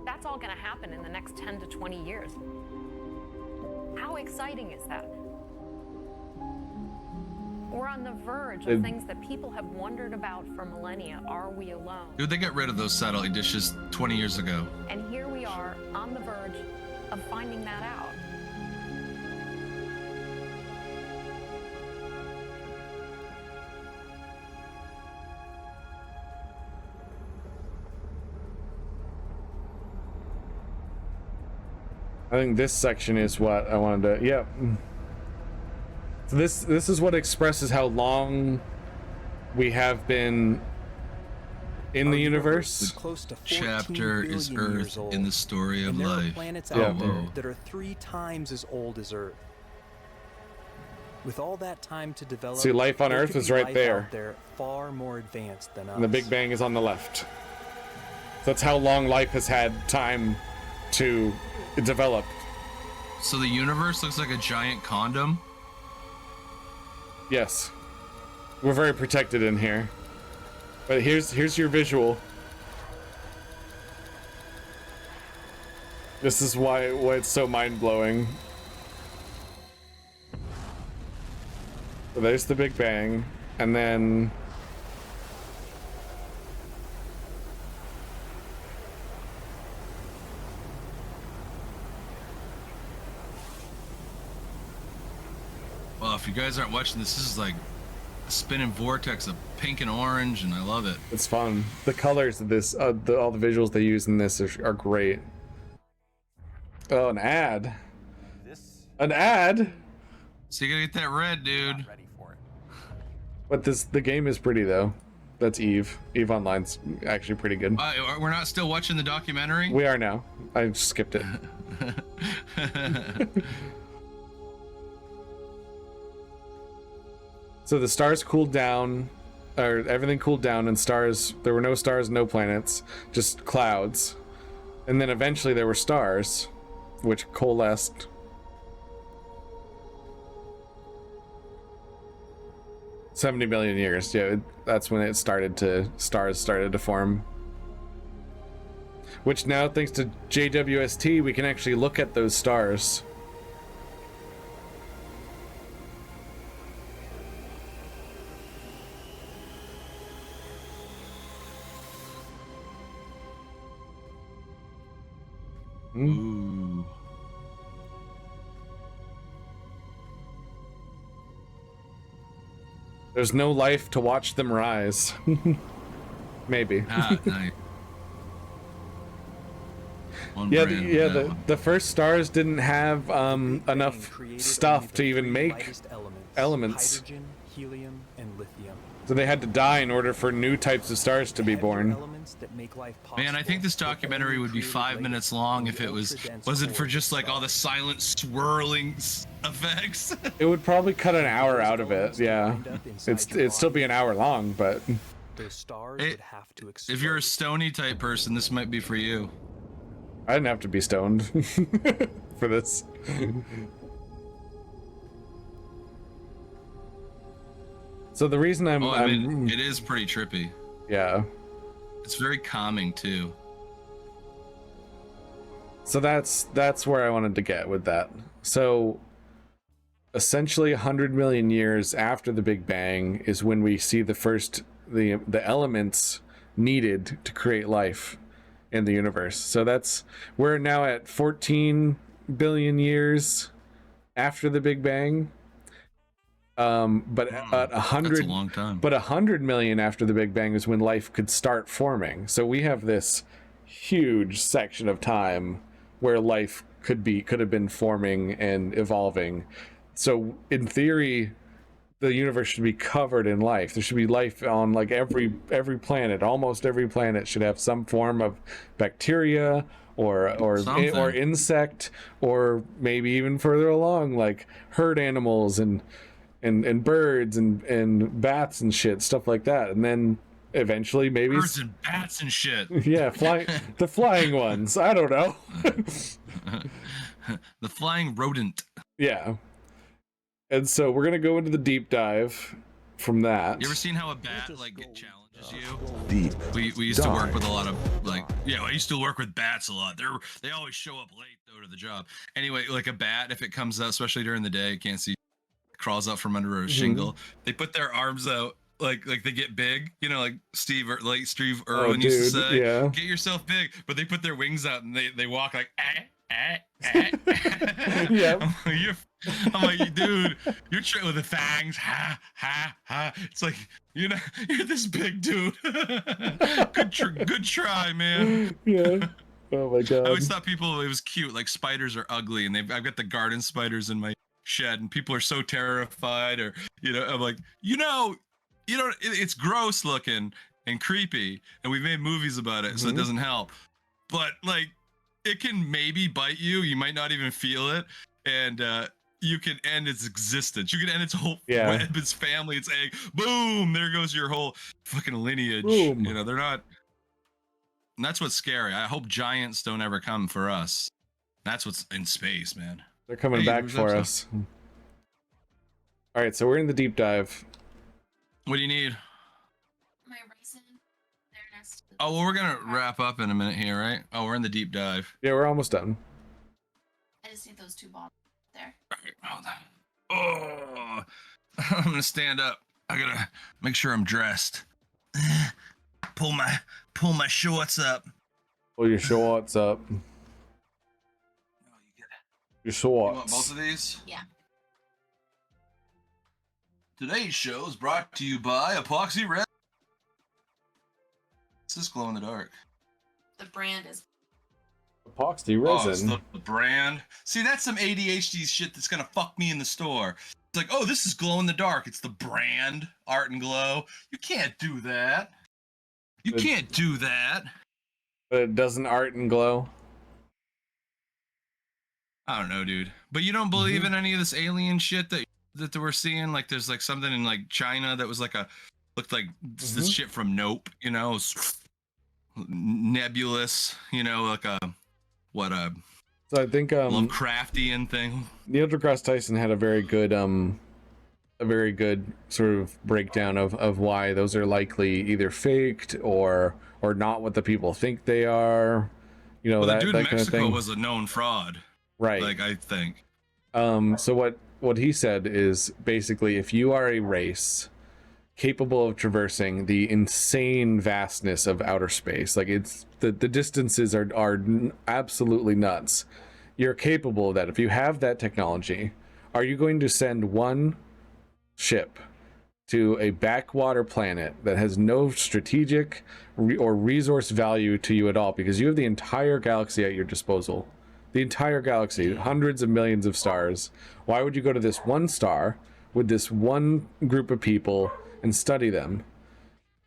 That's all going to happen in the next 10 to 20 years. How exciting is that? We're on the verge of things that people have wondered about for millennia. Are we alone? Dude, they got rid of those satellite dishes 20 years ago. And here we are on the verge of finding that out. I think this section is what I wanted to. Yeah. So this is what expresses how long we have been in the universe. Chapter is Earth in the story of life. There are planets out there that are 3 times as old as Earth. With all that time to develop, see, life on Earth is right there. They're far more advanced than us. And the Big Bang is on the left. So that's how long life has had time to develop. So the universe looks like a giant condom? Yes. We're very protected in here. But here's your visual. This is why it's so mind-blowing. So there's the Big Bang, and then If you guys aren't watching this is like a spinning vortex of pink and orange, and I love it. It's fun. The colors of this, all the visuals they use in this are great. Oh, an ad. An ad. So you gotta get that red, dude. But the game is pretty though. That's Eve. Eve Online's actually pretty good. We're not still watching the documentary? We are now. I skipped it. So the stars cooled down, or everything cooled down, and stars. There were no stars, no planets, just clouds, and then eventually there were stars, which coalesced. $70 million years. Yeah, that's when stars started to form. Which now, thanks to JWST, we can actually look at those stars. Ooh. There's no life to watch them rise. Maybe. Ah, nice. Yeah, the first stars didn't have enough stuff to even make elements. Hydrogen, helium, and lithium. So they had to die in order for new types of stars to be born. Man, I think this documentary would be 5 minutes long if it wasn't for just like all the silent swirling effects. It would probably cut an hour out of it. Yeah, it'd still be an hour long, but if you're a stony type person, this might be for you. I didn't have to be stoned for this. So the reason it is pretty trippy. Yeah. It's very calming too. So that's where I wanted to get with that. So essentially 100 million years after the Big Bang is when we see the elements needed to create life in the universe. So we're now at 14 billion years after the Big Bang. But at 100, that's a long time. But 100 million after the Big Bang is when life could start forming. So we have this huge section of time where life could have been forming and evolving. So in theory, the universe should be covered in life. There should be life on like every planet. Almost every planet should have some form of bacteria or insect, or maybe even further along, like herd animals and birds and bats and shit, stuff like that. And then eventually maybe birds and bats and shit. Yeah, the flying ones. I don't know. The flying rodent. Yeah. And so we're gonna go into the deep dive from that. You ever seen how a bat like challenges you? We used to work with a lot of I used to work with bats a lot. They always show up late though to the job. Anyway, like a bat, if it comes out, especially during the day, can't see, crawls out from under a shingle. They put their arms out like they get big, like Steve Irwin used to say, yeah. Get yourself big. But they put their wings out and they walk like Yeah. I'm like, dude, you're with the fangs, ha ha ha. It's like, you're this big dude. Good try, man. Yeah. Oh my god. I always thought it was cute. Like spiders are ugly, and I've got the garden spiders in my shed, and people are so terrified, or I'm like, it's gross looking and creepy, and we've made movies about it, so it doesn't help. But like, it can maybe bite you. You might not even feel it, and you can end its existence. You can end its whole web, its family, its egg. Boom! There goes your whole fucking lineage. Boom. They're not. And that's what's scary. I hope giants don't ever come for us. That's what's in space, man. They're coming back for us. All right, so we're in the deep dive. What do you need? My resin. They're next. Oh, well, we're gonna wrap up in a minute here, right? Oh, we're in the deep dive. Yeah, we're almost done. I just need those 2 bottles there. All right, hold on. Oh, I'm gonna stand up. I gotta make sure I'm dressed. Pull my shorts up. Pull your shorts up. Oh, Your shorts. You want both of these? Yeah. Today's show is brought to you by Epoxy Red. This is glow in the dark. The brand is. Epoxy Oh, it's resin. the brand. See, that's some ADHD shit that's gonna fuck me in the store. It's like, oh, this is glow in the dark. It's the brand, Art and Glow. You can't do that. You can't do that. But it doesn't art and glow. I don't know, dude. But you don't believe in any of this alien shit that we're seeing? Like, there's like something in like China that was like looked like this shit from Nope. You know, nebulous. You know, like a So I think Lovecraftian thing. Neil deGrasse Tyson had a very good sort of breakdown of why those are likely either faked or not what the people think they are. You know, Well, that the dude that in kind of Mexico thing. was a known fraud. Right. Like, I think. So what he said is basically, if you are a race capable of traversing the insane vastness of outer space, like it's the distances are absolutely nuts. You're capable of that. If you have that technology, are you going to send one ship to a backwater planet that has no strategic or resource value to you at all, because you have the entire galaxy at your disposal? The entire galaxy, hundreds of millions of stars. Why would you go to this one star with this one group of people and study them?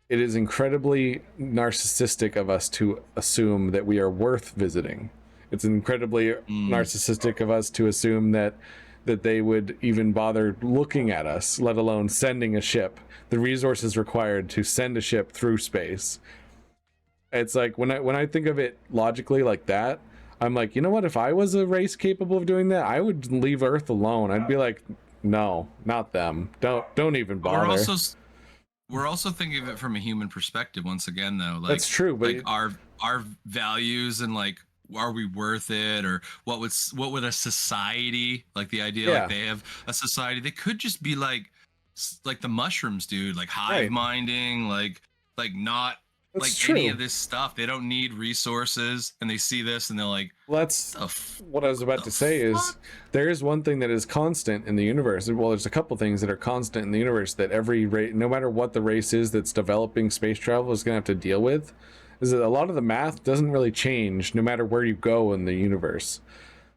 It is incredibly narcissistic of us to assume that we are worth visiting. It's incredibly narcissistic of us to assume that they would even bother looking at us, let alone sending a ship. The resources required to send a ship through space. It's like when I think of it logically like that, I'm like, you know what? If I was a race capable of doing that, I would leave Earth alone. I'd be like, no, not them. Don't even bother. We're also thinking of it from a human perspective once again, though. Like, that's true, but like our values and like, are we worth it, or what would a society, like the idea like they have a society, they could just be like the mushrooms, dude, like hive minding, like not that's like true. any of this stuff. They don't need resources, and they see this and they're like, well, that's what I was about to say is there is one thing that is constant in the universe. Well, there's a couple things that are constant in the universe that every race, no matter what the race is that's developing space travel, is going to have to deal with, is that a lot of the math doesn't really change no matter where you go in the universe.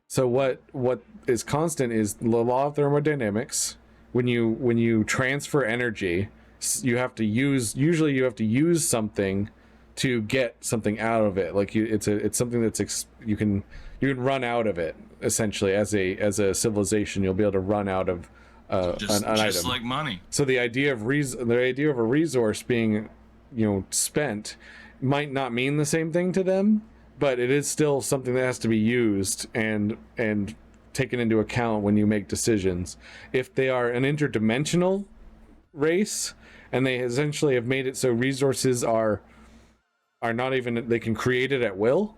So what is constant is the law of thermodynamics. When you transfer energy, you have to use something to get something out of it. Like it's something that's you can run out of it essentially. As a civilization, you'll be able to run out of an item, like money. So the idea of a resource being spent might not mean the same thing to them, but it is still something that has to be used and taken into account when you make decisions. If they are an interdimensional race and they essentially have made it so resources are not even, they can create it at will,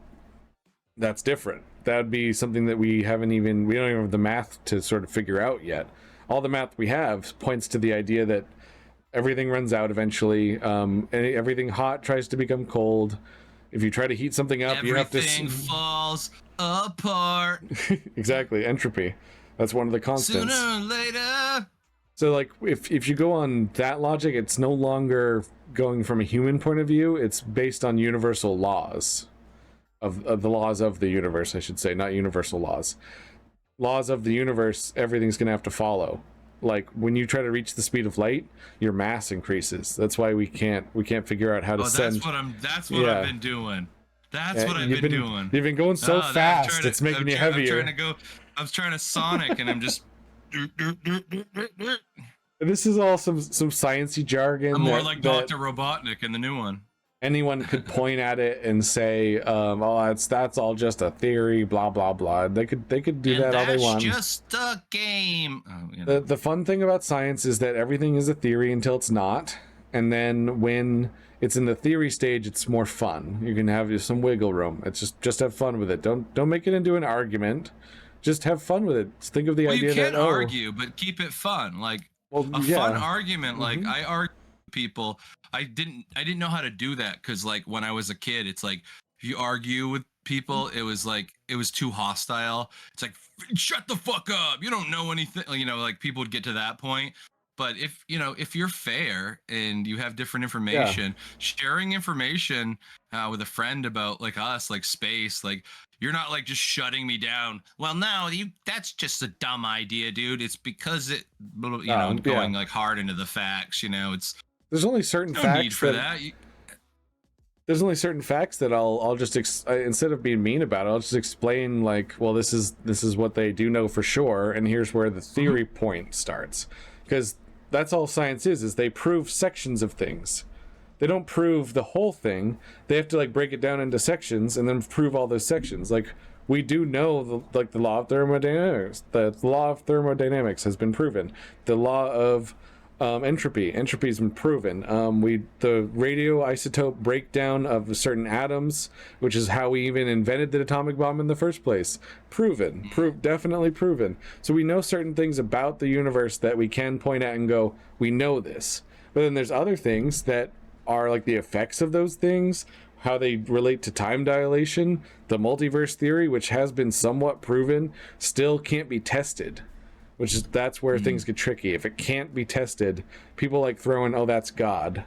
that's different. That'd be something that we don't even have the math to sort of figure out yet. All the math we have points to the idea that everything runs out eventually. And everything hot tries to become cold. If you try to heat something up, you have to. Everything falls apart. Exactly, entropy. That's one of the constants. Sooner or later. So, like, if you go on that logic, it's no longer going from a human point of view. It's based on universal laws of the laws of the universe, I should say, not universal laws. Laws of the universe. Everything's going to have to follow. Like when you try to reach the speed of light, your mass increases. That's why we can't figure out how to send. That's what I've been doing. That's what I've been doing. You've been going so fast, it's making you heavier. I was trying to Sonic, and I'm just. This is all some sciencey jargon. I'm more like Dr. Robotnik in the new one. Anyone could point at it and say, "Oh, that's all just a theory." Blah blah blah. They could do that all they want. That's just a game. Oh, The fun thing about science is that everything is a theory until it's not, and then when it's in the theory stage, it's more fun. You can have some wiggle room. It's just have fun with it. Don't make it into an argument. Just have fun with it. Think of the idea you can't that argue, but keep it fun. Like fun argument. Like I argue with people. I didn't know how to do that because like when I was a kid, it's like if you argue with people, it was too hostile. It's like shut the fuck up. You don't know anything. Like people would get to that point. But if if you're fair and you have different information, sharing information with a friend about like us, like space, like you're not like just shutting me down. Well, no, that's just a dumb idea, dude. It's because going like hard into the facts. It's there's only certain no facts need for that. There's only certain facts that I'll just instead of being mean about it, I'll just explain like, well, this is what they do know for sure, and here's where the theory point starts, because that's all science is they prove sections of things. They don't prove the whole thing. They have to like break it down into sections and then prove all those sections. Like we do know the law of thermodynamics. The law of thermodynamics has been proven. The law of entropy's been proven. The radioisotope breakdown of certain atoms, which is how we even invented the atomic bomb in the first place, proven. Definitely proven. So we know certain things about the universe that we can point at and go, we know this. But then there's other things that are like the effects of those things, how they relate to time dilation, the multiverse theory, which has been somewhat proven, still can't be tested. That's where things get tricky. If it can't be tested, people like throwing, oh, that's God.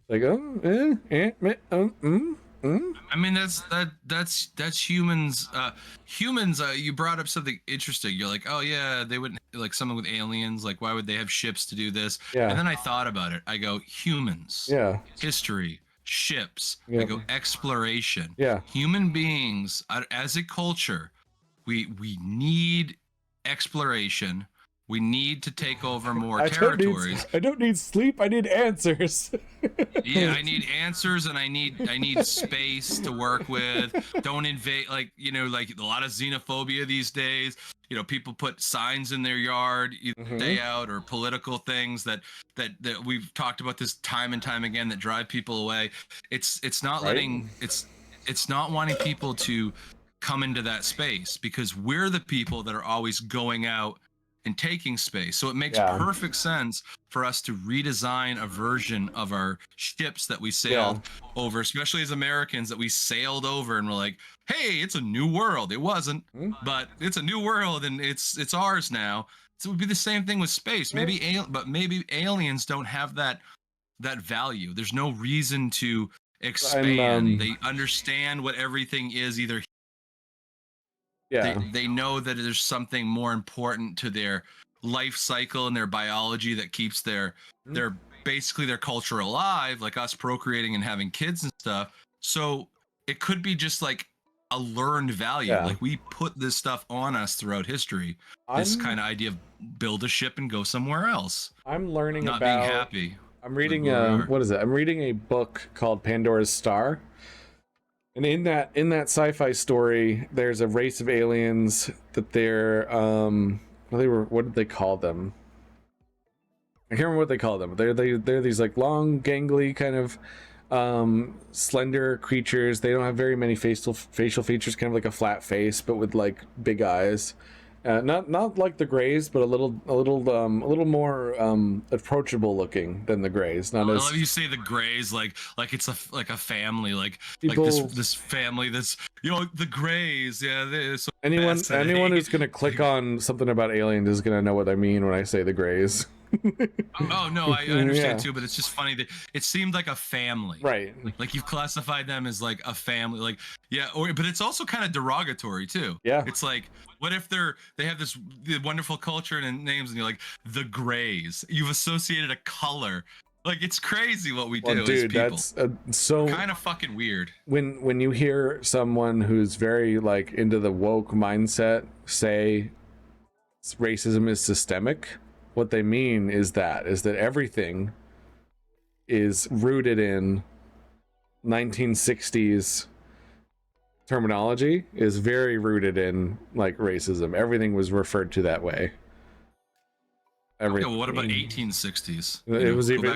Like, I mean, that's humans. Humans. You brought up something interesting. You're like, oh yeah, they wouldn't like someone with aliens. Like, why would they have ships to do this? Yeah. And then I thought about it. I go, humans. Yeah. History. Ships. Yeah. I go, exploration. Yeah. Human beings, as a culture, we need exploration. We need to take over more territories. I don't need sleep. I need answers. Yeah, I need answers, and I need space to work with. Don't invade, like a lot of xenophobia these days. People put signs in their yard either day out, or political things that we've talked about this time and time again that drive people away. It's not letting it's not wanting people to come into that space, because we're the people that are always going out and taking space. So it makes perfect sense for us to redesign a version of our ships that we sailed over, especially as Americans, that we sailed over and we're like, hey, it's a new world. It wasn't, but it's a new world and it's ours now. So it would be the same thing with space. Maybe aliens don't have that value. There's no reason to expand. They understand what everything is. Either they know that there's something more important to their life cycle and their biology that keeps their basically their culture alive, like us procreating and having kids and stuff. So it could be just like a learned value. Like we put this stuff on us throughout history. This kind of idea of build a ship and go somewhere else. I'm learning not about being happy. I'm reading what is it? I'm reading a book called Pandora's Star. And in that sci-fi story, there's a race of aliens that they're what did they call them? I can't remember what they call them. They're these like long, gangly kind of slender creatures. They don't have very many facial features, kind of like a flat face, but with like big eyes. Not like the Greys, but a little more approachable looking than the Greys. Not I as. love you say the Greys like it's a family, like People, like this family that's the Greys. Yeah, so anyone who's gonna click on something about aliens is gonna know what I mean when I say the Greys. Oh no, I understand too, but it's just funny that it seemed like a family, right? Like you've classified them as like a family, like but it's also kind of derogatory too. Yeah, it's like, what if they have this wonderful culture and names, and you're like the Greys? You've associated a color. Like it's crazy what we do, dude, as people. That's so kind of fucking weird. When you hear someone who's very like into the woke mindset say racism is systemic, what they mean is that everything is rooted in 1960s terminology, is very rooted in like racism. Everything was referred to that way. Okay, well, what about 1860s? It was even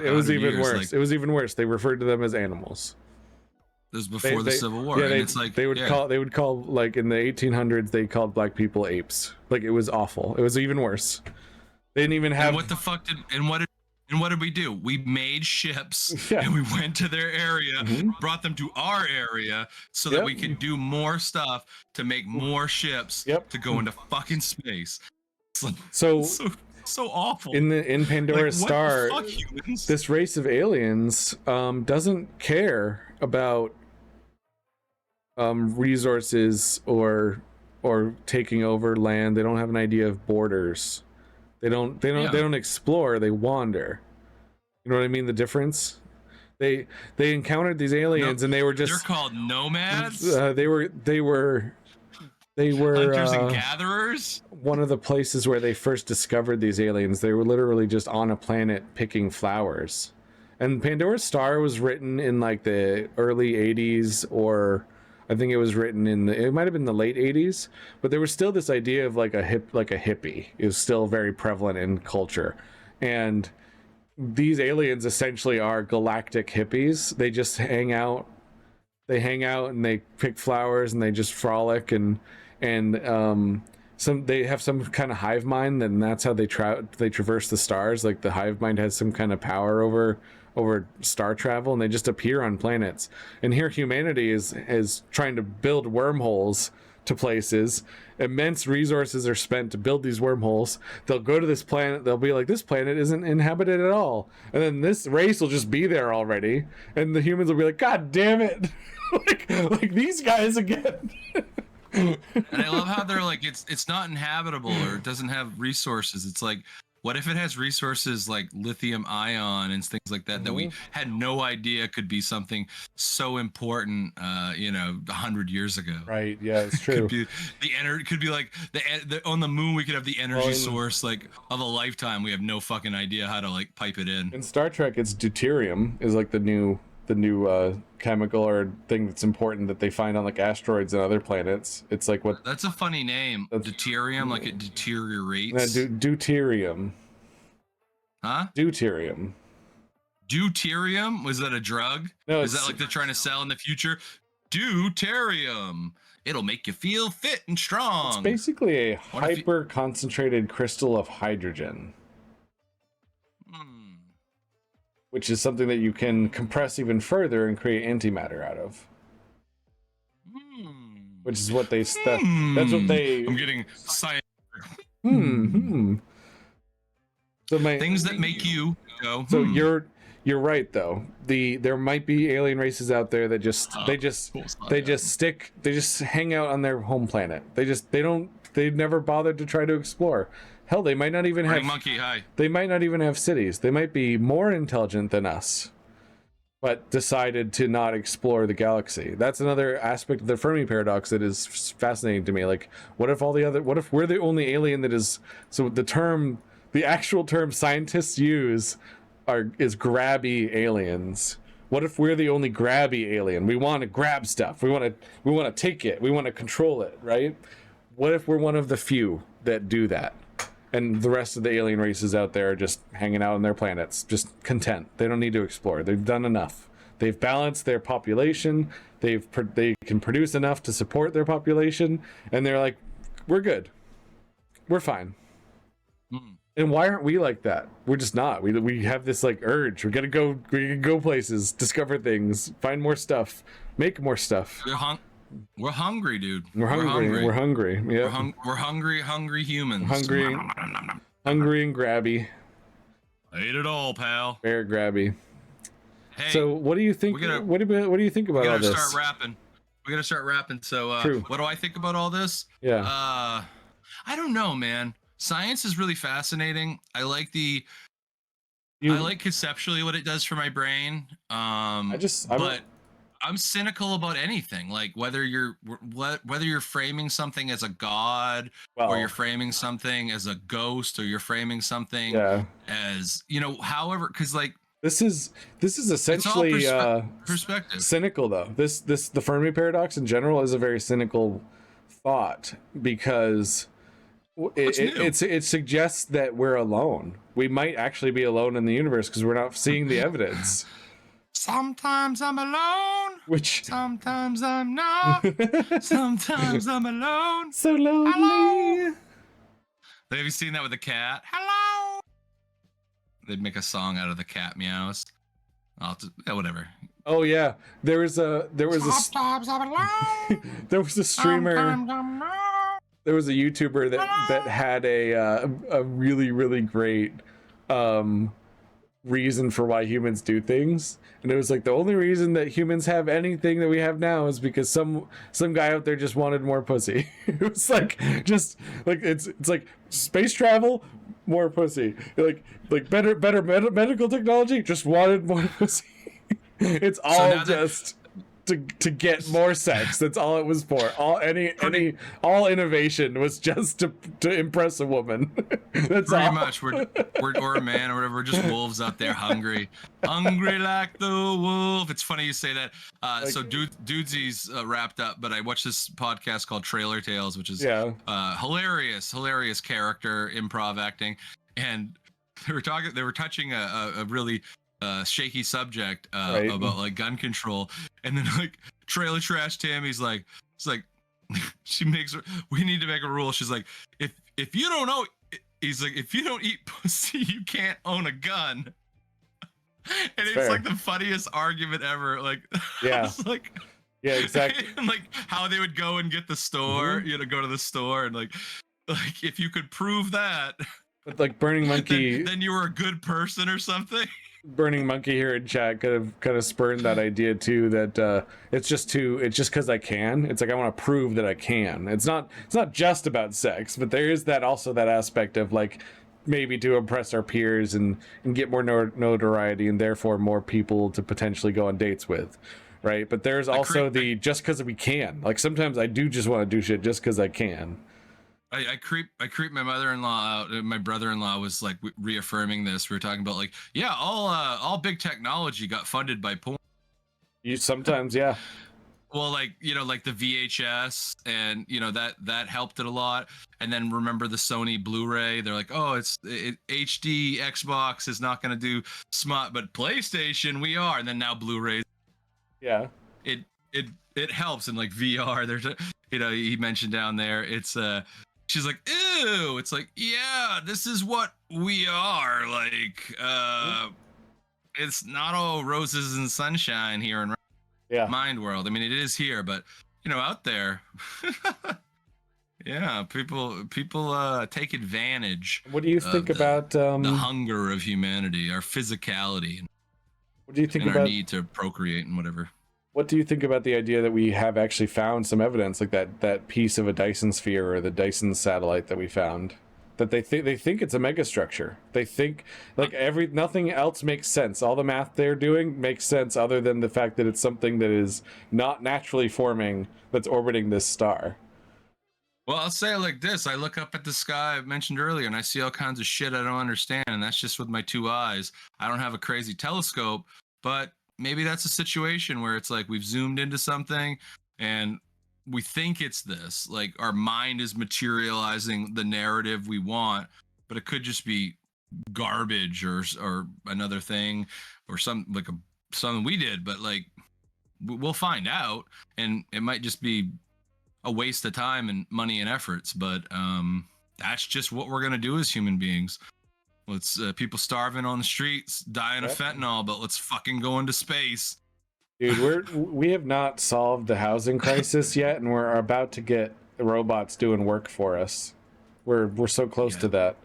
worse. Like, it was even worse. They referred to them as animals. This was before the Civil War. Yeah, it's like they would call like in the 1800s they called black people apes. Like it was awful. It was even worse. They didn't even have. And what the fuck what did we do? We made ships and we went to their area, brought them to our area so that we could do more stuff to make more ships to go into fucking space. So so awful. in Pandora's Like, what Star, the fuck, humans? this race of aliens doesn't care about resources or taking over land. They don't have an idea of borders. They don't explore. They wander. You know what I mean? The difference. They encountered these aliens and they were just. They're called nomads. They were Hunters and gatherers. One of the places where they first discovered these aliens. They were literally just on a planet picking flowers. And Pandora's Star was written in like the early 80s, or I think it was written it might have been the late 80s, but there was still this idea of like a hippie. It was still very prevalent in culture. And these aliens essentially are galactic hippies. They just hang out. They hang out and they pick flowers and they just frolic and they have some kind of hive mind, and that's how they traverse the stars. Like the hive mind has some kind of power over star travel, and they just appear on planets. And here humanity is trying to build wormholes to places. Immense resources are spent to build these wormholes. They'll go to this planet, they'll be like, this planet isn't inhabited at all, and then this race will just be there already, and the humans will be like, god damn it. like these guys again. And I love how they're like, it's not inhabitable, or it doesn't have resources. It's like, what if it has resources like lithium ion and things like that that we had no idea could be something so important, 100 years ago? Right. Yeah, it's true. Could be like the on the moon we could have the energy source like of a lifetime. We have no fucking idea how to like pipe it in. In Star Trek, it's deuterium is like the new chemical or thing that's important that they find on like asteroids and other planets. It's like what. That's a funny name. Deuterium, like it deteriorates. Deuterium. Huh? Deuterium. Deuterium? Was that a drug? No. Is that like they're trying to sell in the future? Deuterium. It'll make you feel fit and strong. It's basically a hyper concentrated crystal of hydrogen. Which is something that you can compress even further and create antimatter out of. Which is what that's what they. I'm getting science. So things that make you go. So you're right though. There might be alien races out there that just hang out on their home planet. They've never bothered to try to explore. Hell, they might not even have monkey. Hi. They might not even have cities. They might be more intelligent than us, but decided to not explore the galaxy. That's another aspect of the Fermi paradox that is fascinating to me. Like, what if we're the only alien that is? So the actual term scientists use is grabby aliens. What if we're the only grabby alien? We want to grab stuff. We want to take it. We want to control it, right? What if we're one of the few that do that? And the rest of the alien races out there are just hanging out on their planets, just content. They don't need to explore. They've done enough. They've balanced their population. They can produce enough to support their population, and they're like, we're good. We're fine. And why aren't we like that? We're just not. We have this like urge. We gotta go places, discover things, find more stuff, make more stuff. We're hungry, dude. We're hungry. Yeah. We're hungry humans. Hungry and grabby. I ate it all, pal. Very grabby. Hey, so what do you think? What do you think about all this? We gotta start rapping. So True. What do I think about all this? Yeah. I don't know, man. Science is really fascinating. I like conceptually what it does for my brain. But I'm cynical about anything, like whether you're framing something as a god, or you're framing something as a ghost, or you're framing something as, however, because like this is essentially perspective. Cynical though. The Fermi paradox in general is a very cynical thought, because it suggests that we're alone. We might actually be alone in the universe because we're not seeing the evidence. Sometimes I'm alone. Sometimes I'm not. Sometimes I'm alone. So lonely. Hello. Have you seen that with the cat? Hello. They'd make a song out of the cat meows. Whatever. Oh yeah, there was a Sometimes I'm alone. there was a streamer. there was a YouTuber that had a really really great reason for why humans do things, and it was like the only reason that humans have anything that we have now is because some guy out there just wanted more pussy. It was like just like it's like space travel, more pussy, like better medical technology, just wanted more pussy. It's all just to get more sex. That's all it was for. All innovation was just to impress a woman. That's pretty all. much. We're or a man or whatever. We're just wolves out there, hungry like the wolf. It's funny you say that. So Dudesy's wrapped up, but I watched this podcast called Trailer Tales, which is hilarious character improv acting, and they were touching a really shaky subject about like gun control, and then like Trailer Trash Tammy's like, it's like we need to make a rule. She's like, if you don't know, he's like, if you don't eat pussy, you can't own a gun. And it's fair. like the funniest argument ever. Like, Yeah. like, yeah, exactly. and like how they would go and get the store, go to the store, and like if you could prove that, But like Burning Monkey, then you were a good person or something. Burning Monkey here in chat kind of spurned that idea too, that it's just because I can. It's like I want to prove that I can. It's not just about sex, but there is that also that aspect of like maybe to impress our peers and get more notoriety and therefore more people to potentially go on dates with, right? But there's also just because we can. Like sometimes I do just want to do shit just because I can. I creep my mother-in-law out. My brother-in-law was like reaffirming this. We were talking about like, yeah, all big technology got funded by porn. You sometimes, yeah. Well, like, like the VHS and that helped it a lot. And then remember the Sony Blu-ray? They're like, oh, HD Xbox is not going to do smart, but PlayStation we are. And then now Blu-rays. Yeah. It helps in like VR. There's he mentioned down there. It's she's like, ew. It's like, yeah, this is what we are. Like, it's not all roses and sunshine here in Mind World. I mean, it is here, but out there, yeah, people take advantage. What do you think about the hunger of humanity, our physicality? What do you think and about our need to procreate and whatever? What do you think about the idea that we have actually found some evidence, like that piece of a Dyson sphere or the Dyson satellite that we found, that they think it's a megastructure. They think like nothing else makes sense. All the math they're doing makes sense other than the fact that it's something that is not naturally forming that's orbiting this star. Well, I'll say it like this. I look up at the sky I mentioned earlier and I see all kinds of shit I don't understand, and that's just with my two eyes. I don't have a crazy telescope, but maybe that's a situation where it's like we've zoomed into something and we think it's this, like our mind is materializing the narrative we want, but it could just be garbage or another thing or something we did, but like we'll find out, and it might just be a waste of time and money and efforts, but that's just what we're going to do as human beings. Let's people starving on the streets, dying of fentanyl, but let's fucking go into space. Dude, we have not solved the housing crisis yet, and we're about to get robots doing work for us. We're so close to that,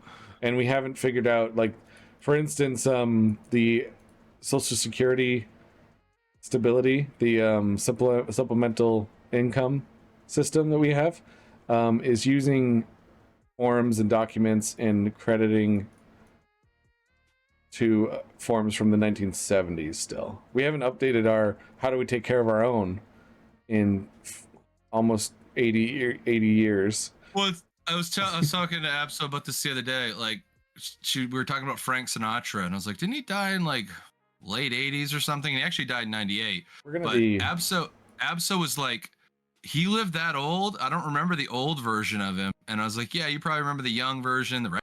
and we haven't figured out, like, for instance, the Social Security stability, the supplemental income system that we have, is using forms and documents and crediting to forms from the 1970s still. We haven't updated our how do we take care of our own in almost 80 years. Well, I was talking to Abso about this the other day. Like, we were talking about Frank Sinatra, and I was like, didn't he die in like late 80s or something? And he actually died in 98. Abso was like, he lived that old. I don't remember the old version of him. And I was like, yeah, you probably remember the young version, the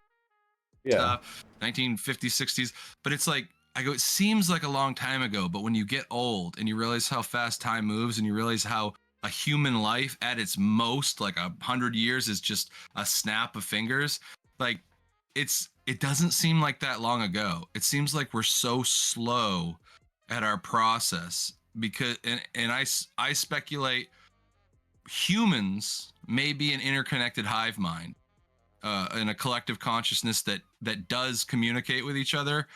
stuff, 1950s, 60s. But it's like, I go, it seems like a long time ago, but when you get old and you realize how fast time moves and you realize how a human life at its most, like 100 years, is just a snap of fingers, like it doesn't seem like that long ago. It seems like we're so slow at our process because, and I speculate humans may be an interconnected hive mind, and a collective consciousness that does communicate with each other,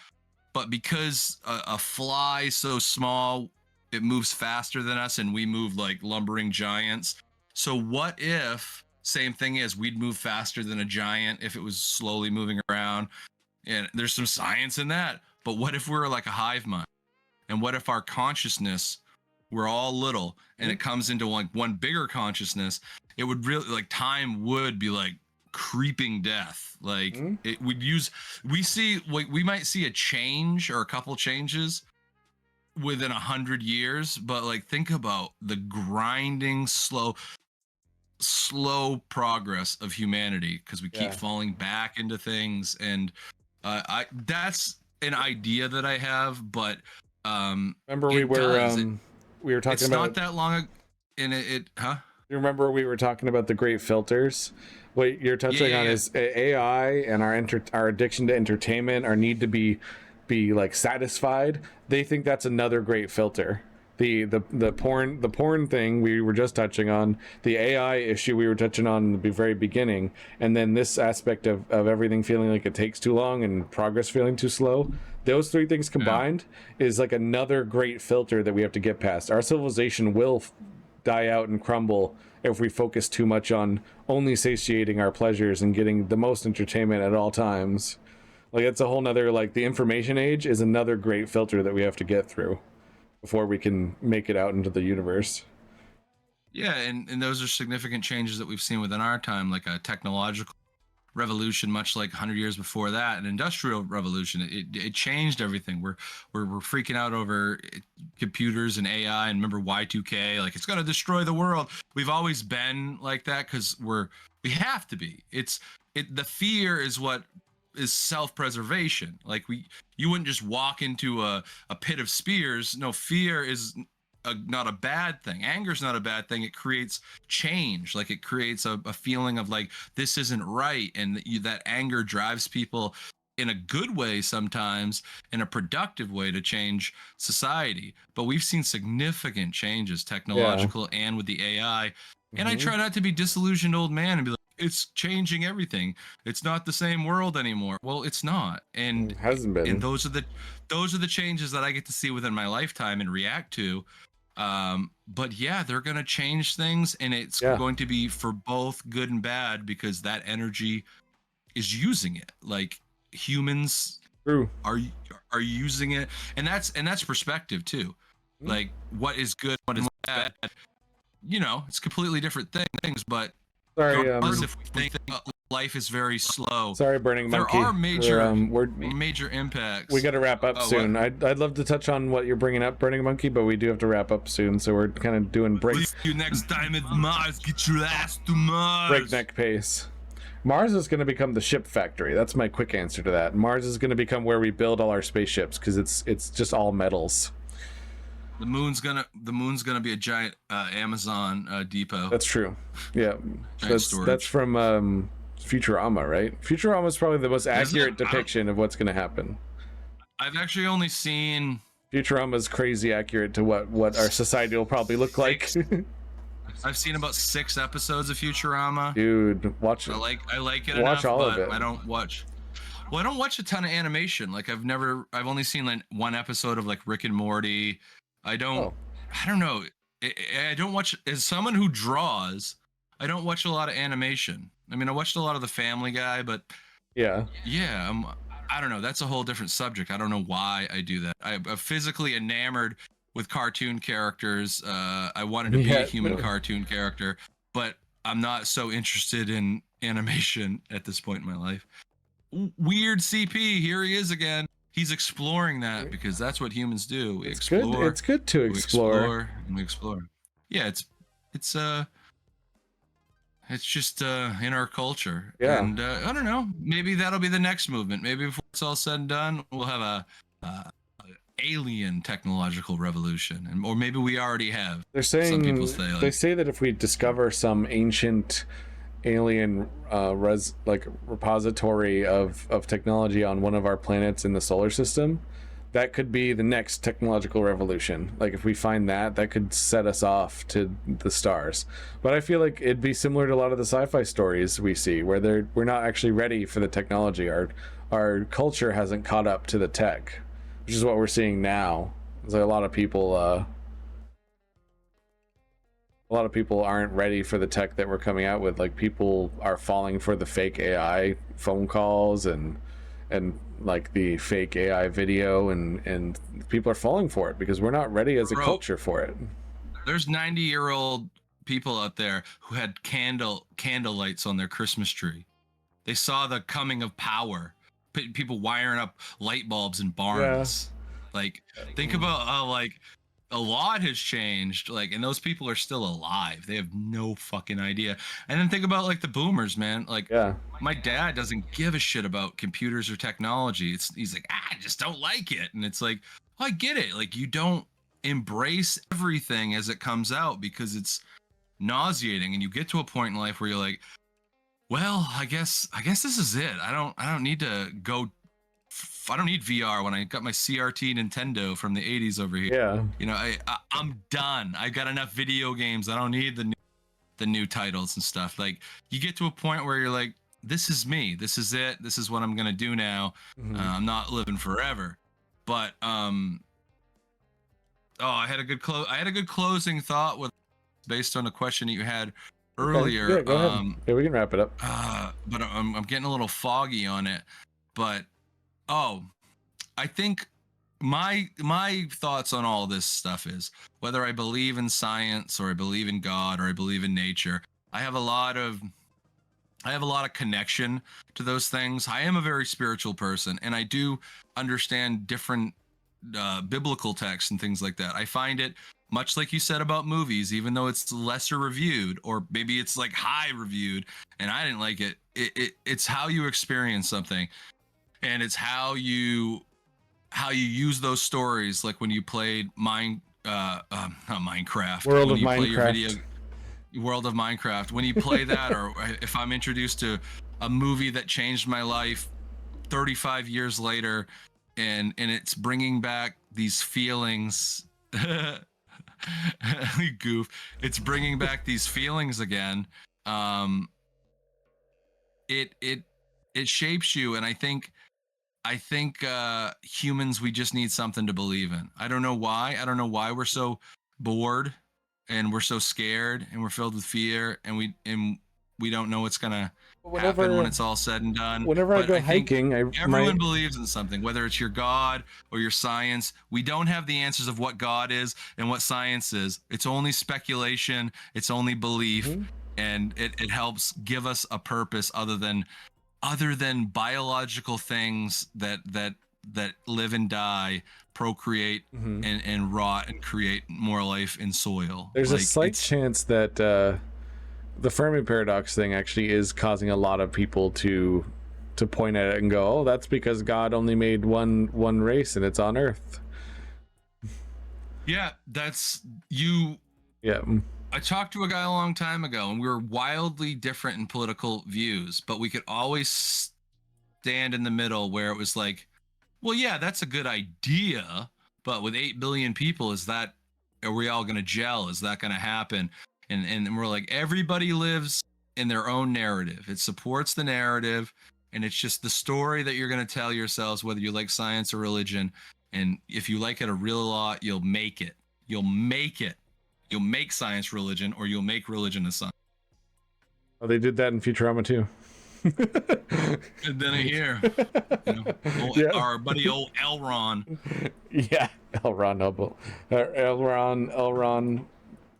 but because a fly so small, it moves faster than us, and we move like lumbering giants. So what if, same thing is, we'd move faster than a giant if it was slowly moving around? And there's some science in that. But what if we're like a hive mind? And what if our consciousness, we're all little, and it comes into like one bigger consciousness? It would really, like, time would be like creeping death. Like it would use, we might see a change or a couple changes within 100 years, but like, think about the grinding slow progress of humanity, because we keep falling back into things. And that's an idea that I have, but remember we were talking it's about, not that long and you remember we were talking about the great filters? What you're touching on is AI and our addiction to entertainment, our need to be like satisfied. They think that's another great filter. The porn thing we were just touching on, the AI issue we were touching on in the very beginning, and then this aspect of everything feeling like it takes too long and progress feeling too slow. Those three things combined is like another great filter that we have to get past. Our civilization will die out and crumble if we focus too much on only satiating our pleasures and getting the most entertainment at all times. Like, it's a whole nother, like, the information age is another great filter that we have to get through before we can make it out into the universe. Yeah, and those are significant changes that we've seen within our time, like a technological revolution, much like 100 years before that, an industrial revolution. It changed everything. We're freaking out over computers and AI, and remember Y2K, like, it's going to destroy the world. We've always been like that because we have to be. The fear is what is self-preservation. Like, you wouldn't just walk into a pit of spears. No, fear is not a bad thing. Anger is not a bad thing. It creates change. Like, it creates a feeling of like, this isn't right, and that anger drives people in a good way, sometimes in a productive way, to change society. But we've seen significant changes, technological and with the AI. And I try not to be disillusioned old man and be like, it's changing everything. It's not the same world anymore. Well, it's not. And it hasn't been. And those are the changes that I get to see within my lifetime and react to. But yeah, they're going to change things, and it's going to be for both good and bad, because that energy is using it. Like, humans are using it, and that's perspective too. Like, what is good, what is bad, it's completely different things. But sorry, if we think life is very slow, sorry, Burning Monkey, there are major impacts. We got to wrap up soon. I'd love to touch on what you're bringing up, Burning Monkey, but we do have to wrap up soon, so we're kind of doing breaks. See you next time at Mars. Get your ass to Mars. Breakneck pace. Mars is going to become the ship factory. That's my quick answer to that. Mars is going to become where we build all our spaceships, because it's just all metals. The moon's gonna be a giant Amazon depot. That's true. Yeah, that's from Futurama, right? Futurama is probably the most accurate depiction of what's going to happen. I've actually only seen Futurama's crazy accurate to what our society will probably look like. I've seen about 6 episodes of Futurama. Dude, watch it. I like it watch enough, all but of it. I don't watch a ton of animation. Like, I've only seen like one episode of like Rick and Morty. I don't know. I don't watch, as someone who draws, I don't watch a lot of animation. I mean, I watched a lot of The Family Guy, but I don't know. That's a whole different subject. I don't know why I do that. I'm physically enamored with cartoon characters. I wanted to be a human cartoon character, but I'm not so interested in animation at this point in my life. Weird CP, here he is again. He's exploring that, because that's what humans do. We explore. It's good to explore. We explore. Yeah, it's just in our culture. Yeah. And I don't know. Maybe that'll be the next movement. Maybe before it's all said and done, we'll have a alien technological revolution, or maybe we already have. They're saying, some people say, like, they say that if we discover some ancient alien repository of technology on one of our planets in the solar system, that could be the next technological revolution. Like if we find that, that could set us off to the stars. But I feel like it'd be similar to a lot of the sci-fi stories we see, where we're not actually ready for the technology. Our culture hasn't caught up to the tech, which is what we're seeing now. There's like a lot of people aren't ready for the tech that we're coming out with. Like people are falling for the fake AI phone calls and like the fake AI video, and people are falling for it because we're not ready as a culture for it. There's 90-year-old people out there who had candle lights on their Christmas tree. They saw the coming of power. People wiring up light bulbs in barns. Yeah. Like, think about how like a lot has changed, like, and those people are still alive. They have no fucking idea. And then think about like the boomers, man. Like, my dad doesn't give a shit about computers or technology. He's like, I just don't like it. And it's like, I get it. Like, you don't embrace everything as it comes out because it's nauseating, and you get to a point in life where you're like, well, I guess this is it. I don't need to go. I don't need VR when I got my CRT Nintendo from the 80s over here. Yeah. You know, I'm done. I got enough video games. I don't need the new titles and stuff. Like, you get to a point where you're like, this is me. This is it. This is what I'm going to do now. Mm-hmm. I'm not living forever. But I had a good closing thought based on a question that you had earlier. Okay. Yeah, go ahead. Yeah, we can wrap it up. But I'm getting a little foggy on it. But I think my thoughts on all this stuff is, whether I believe in science or I believe in God or I believe in nature, I have a lot of connection to those things. I am a very spiritual person, and I do understand different biblical texts and things like that. I find it, much like you said about movies, even though it's lesser reviewed, or maybe it's like high reviewed and I didn't like it, it's how you experience something. And it's how you use those stories, like when you played not Minecraft. World of Minecraft. World of Minecraft. When you play that, or if I'm introduced to a movie that changed my life 35 years later, and it's bringing back these feelings. Goof. It's bringing back these feelings again. It shapes you, and I think humans, we just need something to believe in. I don't know why. I don't know why we're so bored and we're so scared and we're filled with fear, and we don't know what's gonna happen when it's all said and done. Whenever I go hiking, everyone believes in something, whether it's your God or your science. We don't have the answers of what God is and what science is. It's only speculation. It's only belief, mm-hmm. and it helps give us a purpose other than biological things that live and die, procreate, mm-hmm. and rot and create more life in soil. There's a slight chance that the Fermi paradox thing actually is causing a lot of people to point at it and go, oh, that's because God only made one race and it's on Earth. Yeah, that's you. Yeah. I talked to a guy a long time ago, and we were wildly different in political views, but we could always stand in the middle, where it was like, well, yeah, that's a good idea, but with 8 billion people, are we all going to gel? Is that going to happen? And we're like, everybody lives in their own narrative. It supports the narrative, and it's just the story that you're going to tell yourselves, whether you like science or religion. And if you like it a real lot, you'll make it. You'll make science religion, or you'll make religion a science. Oh, they did that in Futurama too. And then here, our buddy old Elron. Yeah, Elron Hubble. Elron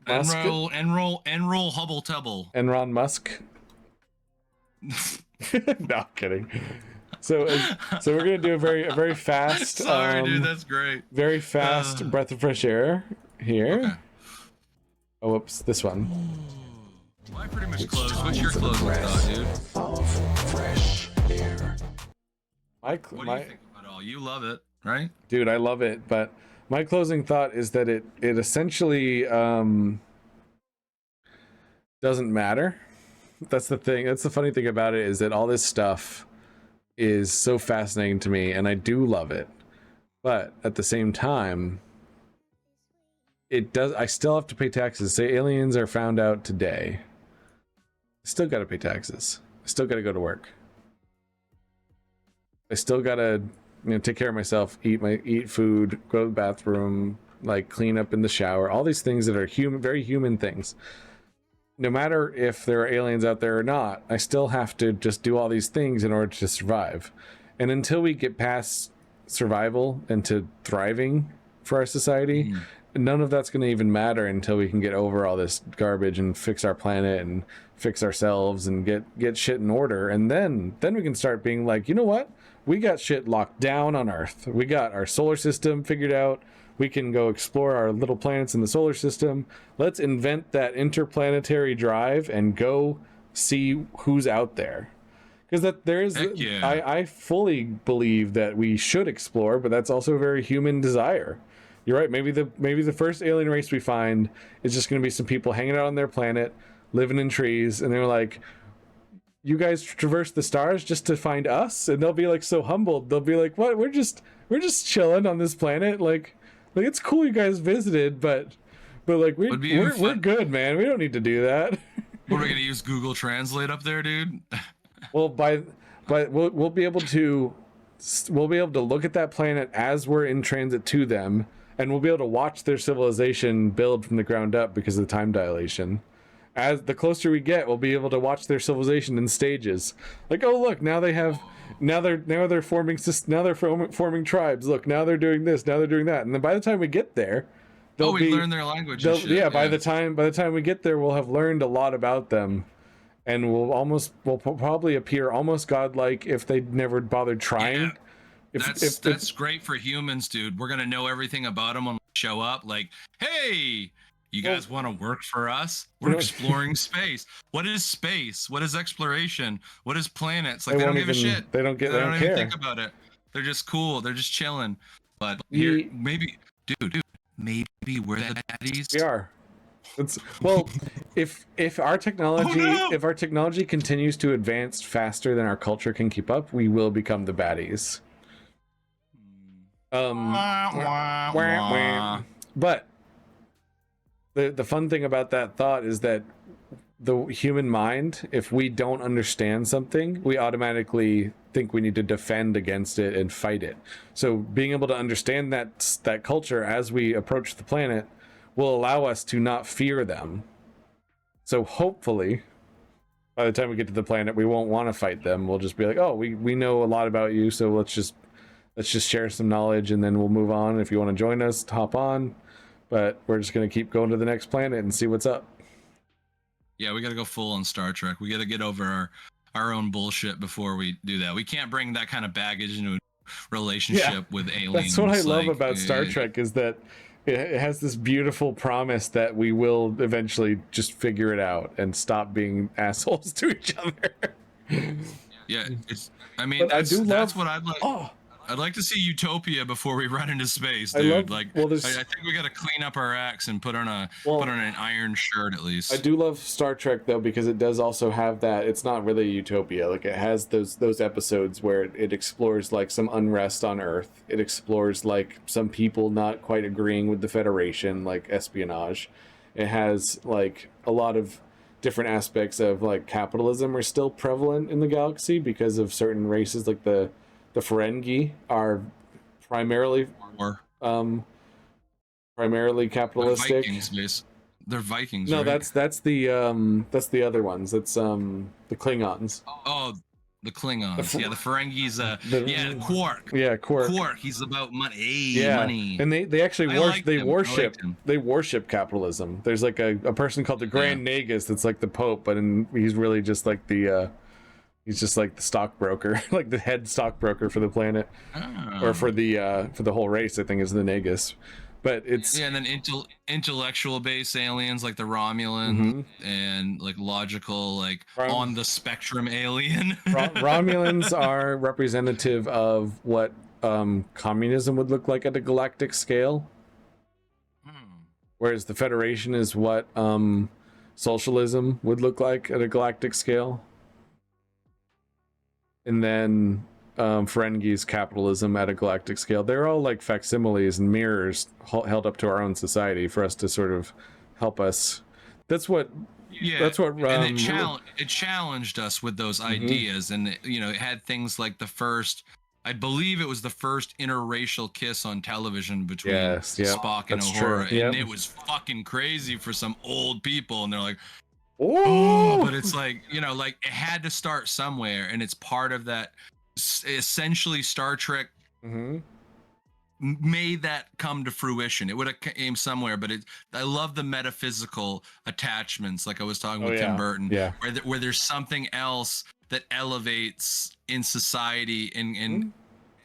Musk. Enroll Hubble Tubble. Enron Musk. No, I'm kidding. So we're gonna do a very fast. Sorry, dude, that's great. Very fast breath of fresh air here. Okay. Oh, whoops, this one. Well, I pretty much closed. What's your closing thought, dude? Fresh air. What do you think about it all? You love it, right? Dude, I love it, but my closing thought is that it essentially doesn't matter. That's the thing. That's the funny thing about it, is that all this stuff is so fascinating to me, and I do love it. But at the same time, I still have to pay taxes. Say aliens are found out today. I still got to pay taxes. I still got to go to work. I still got to, take care of myself, eat food, go to the bathroom, like clean up in the shower, all these things that are very human things. No matter if there are aliens out there or not, I still have to just do all these things in order to survive. And until we get past survival and to thriving for our society, none of that's going to even matter until we can get over all this garbage and fix our planet and fix ourselves and get shit in order. And then we can start being like, you know what? We got shit locked down on Earth. We got our solar system figured out. We can go explore our little planets in the solar system. Let's invent that interplanetary drive and go see who's out there. Because that there is, I fully believe that we should explore, but that's also a very human desire. You're right. Maybe the first alien race we find is just going to be some people hanging out on their planet, living in trees, and they're like, "You guys traverse the stars just to find us?" And they'll be like so humbled. They'll be like, "What? We're just chilling on this planet. Like it's cool you guys visited, but like we're good, man. We don't need to do that." What, are we gonna use Google Translate up there, dude? Well, we'll be able to look at that planet as we're in transit to them, and we'll be able to watch their civilization build from the ground up because of the time dilation. As the closer we get, we'll be able to watch their civilization in stages. Like, oh look, now they're forming tribes. Look, now they're doing this, now they're doing that, and then by the time we get there, we learn their language. And shit. By the time we get there, we'll have learned a lot about them. And we'll probably appear almost godlike if they never bothered trying. Yeah, that's great for humans, dude. We're gonna know everything about them when we show up. Like, hey, you guys want to work for us? We're exploring space. What is space? What is exploration? What is planets? Like, they don't give a shit. They don't care. Even think about it. They're just cool. They're just chilling. But here, maybe, dude, maybe we're the baddies. We are. If our technology continues to advance faster than our culture can keep up, we will become the baddies. But the fun thing about that thought is that the human mind, if we don't understand something, we automatically think we need to defend against it and fight it. So being able to understand that culture as we approach the planet will allow us to not fear them. So hopefully, by the time we get to the planet, we won't want to fight them. We'll just be like, oh, we know a lot about you, so let's just share some knowledge, and then we'll move on. If you want to join us, hop on. But we're just going to keep going to the next planet and see what's up. Yeah, we got to go full on Star Trek. We got to get over our own bullshit before we do that. We can't bring that kind of baggage into a relationship with aliens. That's what I love about Star Trek is that it has this beautiful promise that we will eventually just figure it out and stop being assholes to each other. Yeah, that's what I'd like. Oh. I'd like to see Utopia before we run into space, dude. I think we got to clean up our acts and put on an iron shirt at least. I do love Star Trek though, because it does also have that. It's not really a utopia. Like, it has those episodes where it explores like some unrest on Earth. It explores like some people not quite agreeing with the Federation, like espionage. It has like a lot of different aspects of like capitalism are still prevalent in the galaxy because of certain races, like the Ferengi are primarily capitalistic. They're Vikings. No, right? that's the other ones. That's the Klingons. Oh, the Klingons. The Ferengis. Quark. Yeah, Quark. Quark. He's about money. Money. And they actually worship capitalism. There's like a person called the Grand Nagus that's like the Pope, but he's really just like the stockbroker, like the head stockbroker for the planet, or for the whole race. I think is the Nagus, but it's and then intellectual based aliens like the Romulan and like logical, like on the spectrum alien. Romulans are representative of what communism would look like at a galactic scale, whereas the Federation is what socialism would look like at a galactic scale. And then Ferenghi's Capitalism at a Galactic Scale. They're all like facsimiles and mirrors held up to our own society for us to sort of help us. That's what. Yeah, That's what. And it challenged us with those ideas, and it had things like I believe it was the first interracial kiss on television between Spock and Uhura, and it was fucking crazy for some old people, and they're like, oh, but it's like, like it had to start somewhere, and it's part of that. Essentially, Star Trek made that come to fruition. It would have came somewhere, but I love the metaphysical attachments, like I was talking with Tim Burton, where there's something else that elevates in society, and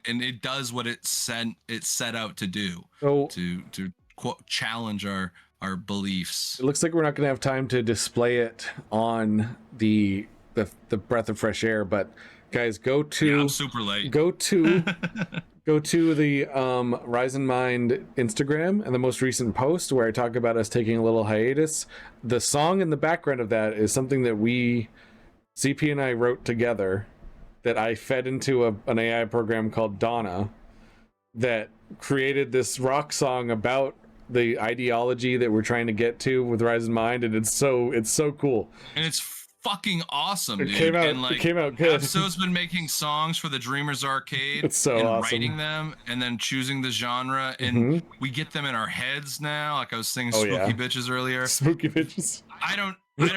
it does what it set out to do, to quote, challenge our beliefs. It looks like we're not going to have time to display it on the breath of fresh air, but guys, go to I'm super late. Go to the Rise and Mind Instagram and the most recent post where I talk about us taking a little hiatus. The song in the background of that is something that CP and I wrote together, that I fed into an AI program called Donna, that created this rock song about the ideology that we're trying to get to with Rise and Mind, and it's so cool. And it's fucking awesome, dude. It came out good. Abso's been making songs for the Dreamers Arcade. It's so awesome. Writing them and then choosing the genre, and we get them in our heads now. Like I was singing Spooky Bitches earlier. Spooky Bitches. I don't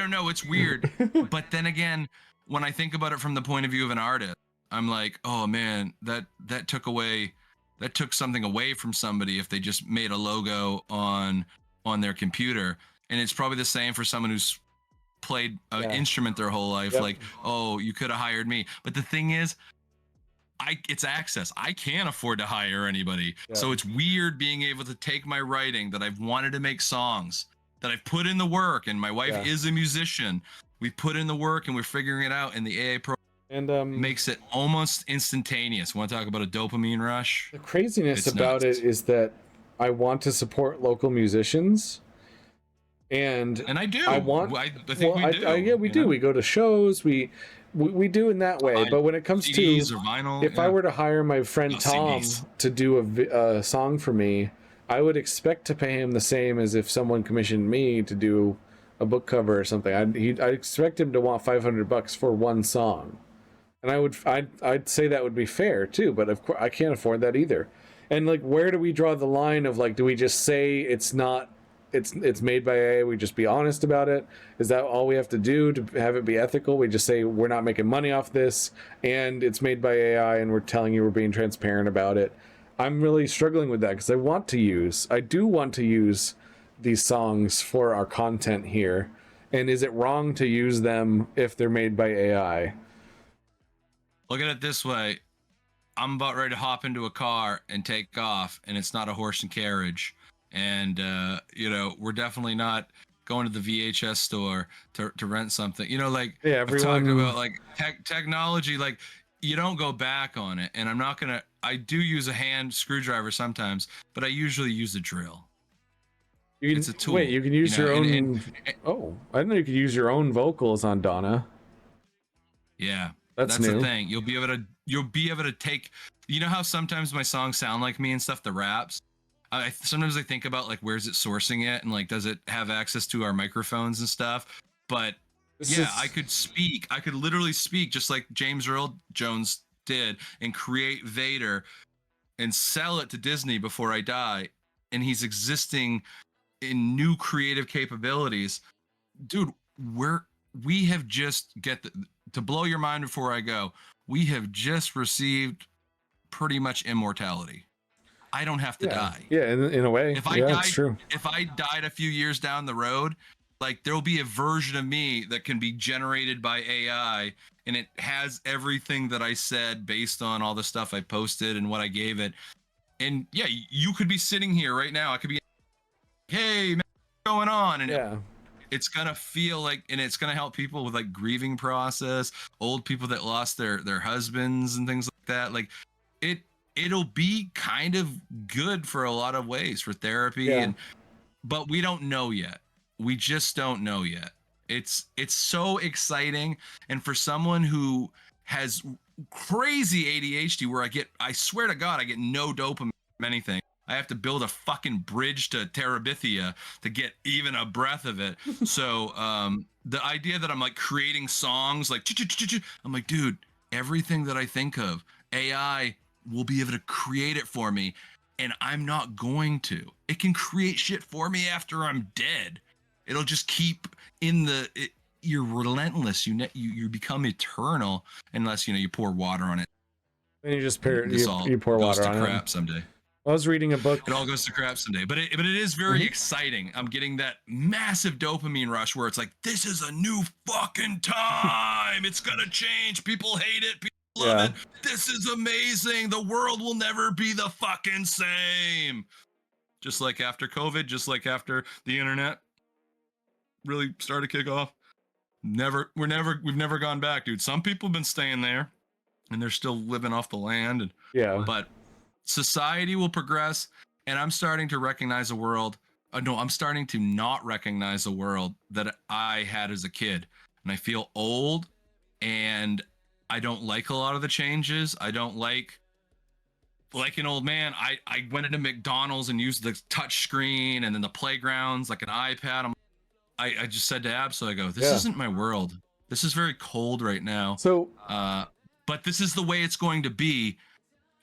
know. It's weird. But then again, when I think about it from the point of view of an artist, I'm like, oh man, that took something away from somebody if they just made a logo on their computer. And it's probably the same for someone who's played an instrument their whole life. Like, oh, you could have hired me. But the thing is, it's access. I can't afford to hire anybody. So it's weird being able to take my writing that I've wanted to make songs, that I've put in the work, and my wife is a musician. We put in the work and we're figuring it out, and the AI pro makes it almost instantaneous. Want to talk about a dopamine rush? The craziness about it is that I want to support local musicians, and I do. I think we do. We do. We go to shows. We do in that way. But when it comes CDs to or vinyl, if I were to hire my friend Tom to do a song for me, I would expect to pay him the same as if someone commissioned me to do a book cover or something. I'd expect him to want $500 for one song, and I'd say that would be fair too. But of course, I can't afford that either. And like, where do we draw the line of like, do we just say it's made by AI? We just be honest about it? Is that all we have to do to have it be ethical? We just say we're not making money off this, and it's made by AI, and we're telling you we're being transparent about it. I'm really struggling with that because I do want to use these songs for our content here. And is it wrong to use them if they're made by AI? Look at it this way. I'm about ready to hop into a car and take off, and it's not a horse and carriage. And, we're definitely not going to the VHS store to rent something. Like, everyone... I'm talking about like technology, like you don't go back on it. And I do use a hand screwdriver sometimes, but I usually use a drill. It's a tool. Wait, you can use your own. I didn't know you could use your own vocals on Donna. Yeah, that's the new. thing. You'll be able to take. You know how sometimes my songs sound like me and stuff. The raps. Sometimes I think about like, where's it sourcing it, and like, does it have access to our microphones and stuff? But I could speak. I could literally speak just like James Earl Jones did, and create Vader, and sell it to Disney before I die, and he's existing in new creative capabilities. Dude, we have just to blow your mind before I go, we have just received pretty much immortality. I don't have to die. Yeah, in a way. It's true. If I died a few years down the road, like there'll be a version of me that can be generated by AI, and it has everything that I said based on all the stuff I posted and what I gave it. And yeah, you could be sitting here right now. I could be, hey, man, what's going on? And it's gonna feel like, and it's gonna help people with like grieving process, old people that lost their husbands and things like that. Like it'll be kind of good for a lot of ways for therapy, but we don't know yet. We just don't know yet. It's so exciting, and for someone who has crazy ADHD where I swear to God, I get no dopamine from anything. I have to build a fucking bridge to Terabithia to get even a breath of it. So the idea that I'm like creating songs, like I'm like, dude, everything that I think of, AI will be able to create it for me, and I'm not going to. It can create shit for me after I'm dead. It'll just keep in you're relentless. You become eternal unless you pour water on it. And you just you pour water on crap it. Someday. I was reading a book. It all goes to crap someday, but it is very exciting. I'm getting that massive dopamine rush where it's like, this is a new fucking time. It's gonna change. People hate it. People love it. This is amazing. The world will never be the fucking same. Just like after COVID, just like after the internet really started to kick off. We've never gone back, dude. Some people have been staying there and they're still living off the land. But society will progress, and I'm starting to recognize a world. I'm starting to not recognize a world that I had as a kid. And I feel old, and I don't like a lot of the changes. I don't like an old man. I went into McDonald's and used the touch screen and then the playgrounds like an iPad. I just said to Absol, I go, this isn't my world. This is very cold right now. So, but this is the way it's going to be.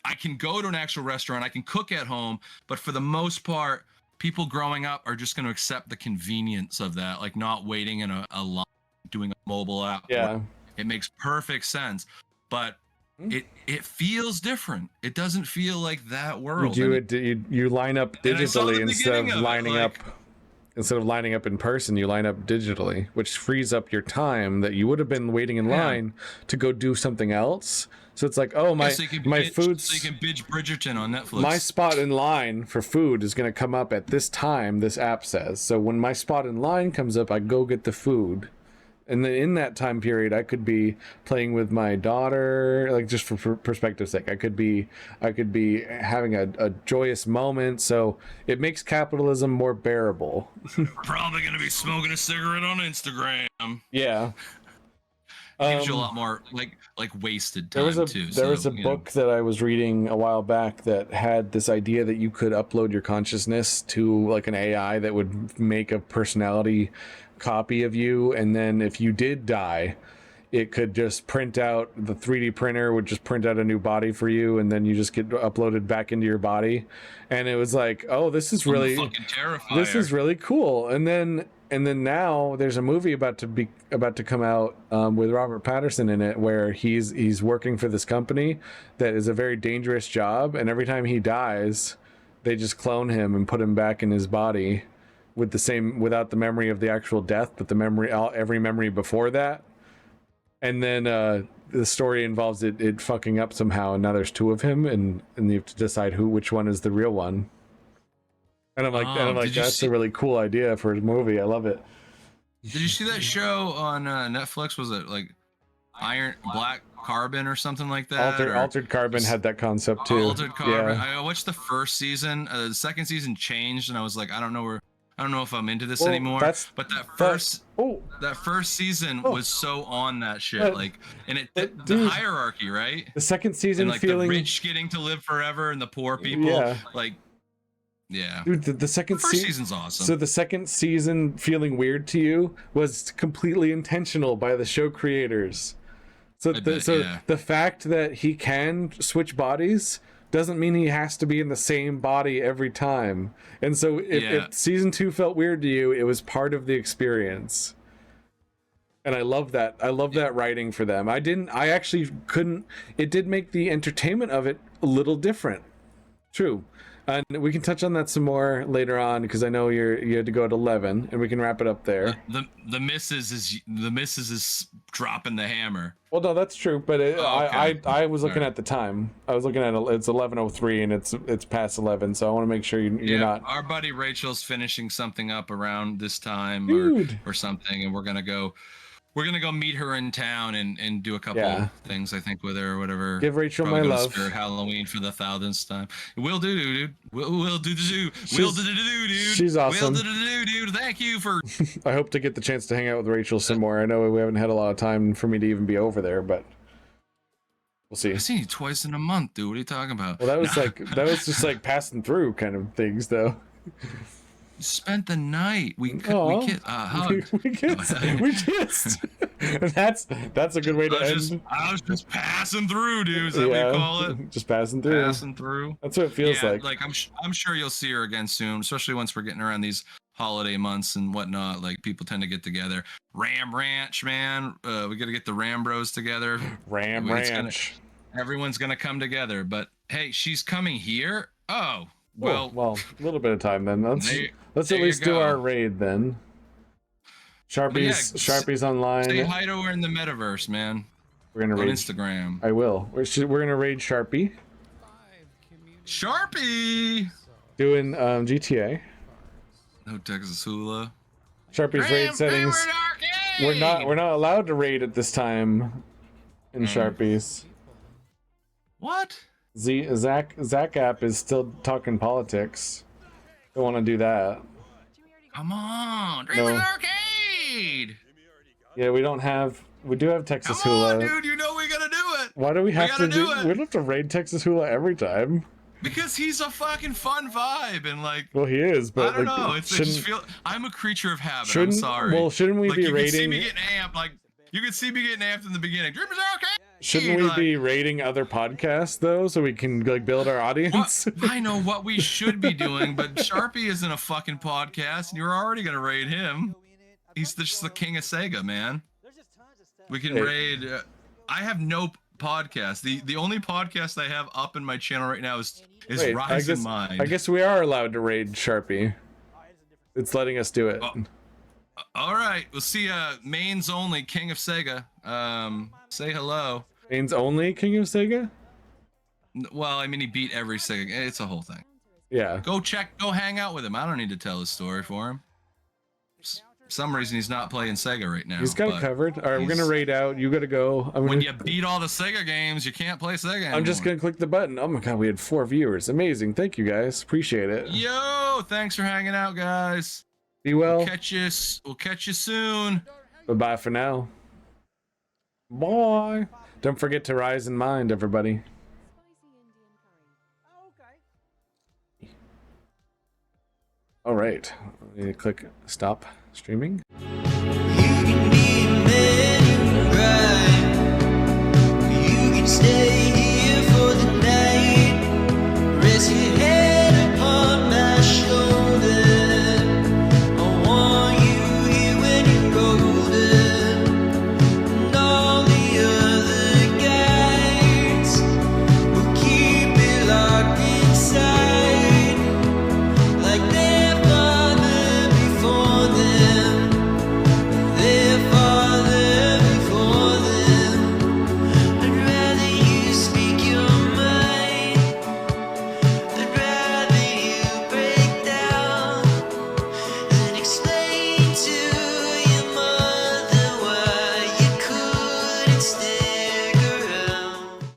I can go to an actual restaurant, I can cook at home, but for the most part, people growing up are just going to accept the convenience of that, like not waiting in a line, doing a mobile app. Yeah. It makes perfect sense, but it feels different. It doesn't feel like that world. You line up digitally instead of lining up. Instead of lining up in person, you line up digitally, which frees up your time that you would have been waiting in line to go do something else. So it's like, oh, my food's... So you can binge Bridgerton on Netflix. My spot in line for food is going to come up at this time, this app says. So when my spot in line comes up, I go get the food. And then in that time period, I could be playing with my daughter, like just for perspective's sake. I could be having a joyous moment. So it makes capitalism more bearable. Probably gonna be smoking a cigarette on Instagram. Yeah. Gives you a lot more like wasted time There was a book that I was reading a while back that had this idea that you could upload your consciousness to like an AI that would make a personality copy of you, and then if you did die, it could just print out, the 3D printer would just print out a new body for you, and then you just get uploaded back into your body. And it was like, oh, this is really fucking terrifying. This is really cool. And then now there's a movie about to come out with Robert Pattinson in it, where he's working for this company that is a very dangerous job, and every time he dies, they just clone him and put him back in his body with without the memory of the actual death, but every memory before that. And then the story involves it fucking up somehow, and now there's two of him, and you have to decide which one is the real one. And I'm like, that's a really cool idea for a movie. I love it. Did you see that show on Netflix? Was it like Black Carbon or something like that? Altered Carbon had that concept too. Altered Carbon. Yeah. I watched the first season. The second season changed, and I was like, I don't know if I'm into this anymore. But that first season was so on that shit. The hierarchy, right? The second season, and the rich getting to live forever and the poor people, Dude, the second season's awesome. So the second season feeling weird to you was completely intentional by the show creators. So the fact that he can switch bodies doesn't mean he has to be in the same body every time. And so if season 2 felt weird to you, it was part of the experience. And I love that. I love that writing for them. I actually couldn't. It did make the entertainment of it a little different. True. And we can touch on that some more later on, because I know you had to go at 11, and we can wrap it up there. The missus is dropping the hammer. Well, no, that's true, but I was looking at the time. I was looking at it's 11:03, and it's past 11, so I want to make sure you're not. Our buddy Rachel's finishing something up around this time or something, and we're gonna go meet her in town and do a couple things, I think, with her or whatever. Give Rachel my love. For Halloween for the 1000th time. We'll do, dude. We'll do, dude. She's awesome. We'll do, dude. Thank you for. I hope to get the chance to hang out with Rachel some more. I know we haven't had a lot of time for me to even be over there, but We'll see. I've seen you twice in a month, dude. What are you talking about? Well, that was Nah. that was just like passing through kind of things, though. You spent the night. We Aw. kissed. Hugged. we kissed. We kissed. And that's a good way to end. I was just passing through, dude. Is that what you call it? Just passing through. Passing through. That's what it feels like. Like I'm sure you'll see her again soon, especially once we're getting around these holiday months and whatnot. Like people tend to get together. Ram Ranch, man. We got to get the Ram Bros together. Ram Ranch. Everyone's gonna come together. But hey, she's coming here. Oh, Well, a little bit of time then. Let's there at least you do go. our raid then. Sharpie's online. Say hi to her in the metaverse, man. We're gonna On raid. Instagram. I will. We're gonna raid Sharpie. Sharpie. Doing GTA. No Texas Hula. Sharpie's raid settings. We're not allowed to raid at this time in Sharpie's. What? Zach app is still talking politics. Don't want to do that. Come on, No. Dreamers Arcade. Yeah, we do have Texas Come Hula. on, dude. You know we gotta do it. Why do we have to gotta do it. We don't have to raid Texas Hula every time. Because he's a fucking fun vibe and like. Well, he is, but I don't like, know. I just feel I'm a creature of habit. I'm shouldn't- sorry. well, shouldn't we like, be you rating- can see me getting amped. Like you can see me getting amped in the beginning. Dreamers Arcade. Shouldn't we like, be rating other podcasts though, so we can like build our audience? I know what we should be doing, but Sharpie isn't a fucking podcast, and you're already gonna raid him. He's just the king of Sega, man. We can Hey. raid. I have no podcast. The only podcast I have up in my channel right now is Wait, Rise in Mind. I guess we are allowed to raid Sharpie. It's letting us do it. Oh. All right, we'll see. Main's only king of Sega. Say hello. Main's only King of Sega? Well, I mean, he beat every Sega. It's a whole thing. Yeah. Go hang out with him. I don't need to tell his story for him. For some reason he's not playing Sega right now. He's got it but covered. All right, we're gonna raid out. You gotta go. When you beat all the Sega games, you can't play Sega anymore. I'm just gonna click the button. Oh my god, we had 4 viewers. Amazing. Thank you guys. Appreciate it. Yo, thanks for hanging out, guys. Be well. We'll catch you soon. Bye-bye for now. Bye. Don't forget to rise in mind, everybody. All right. I need to click stop streaming.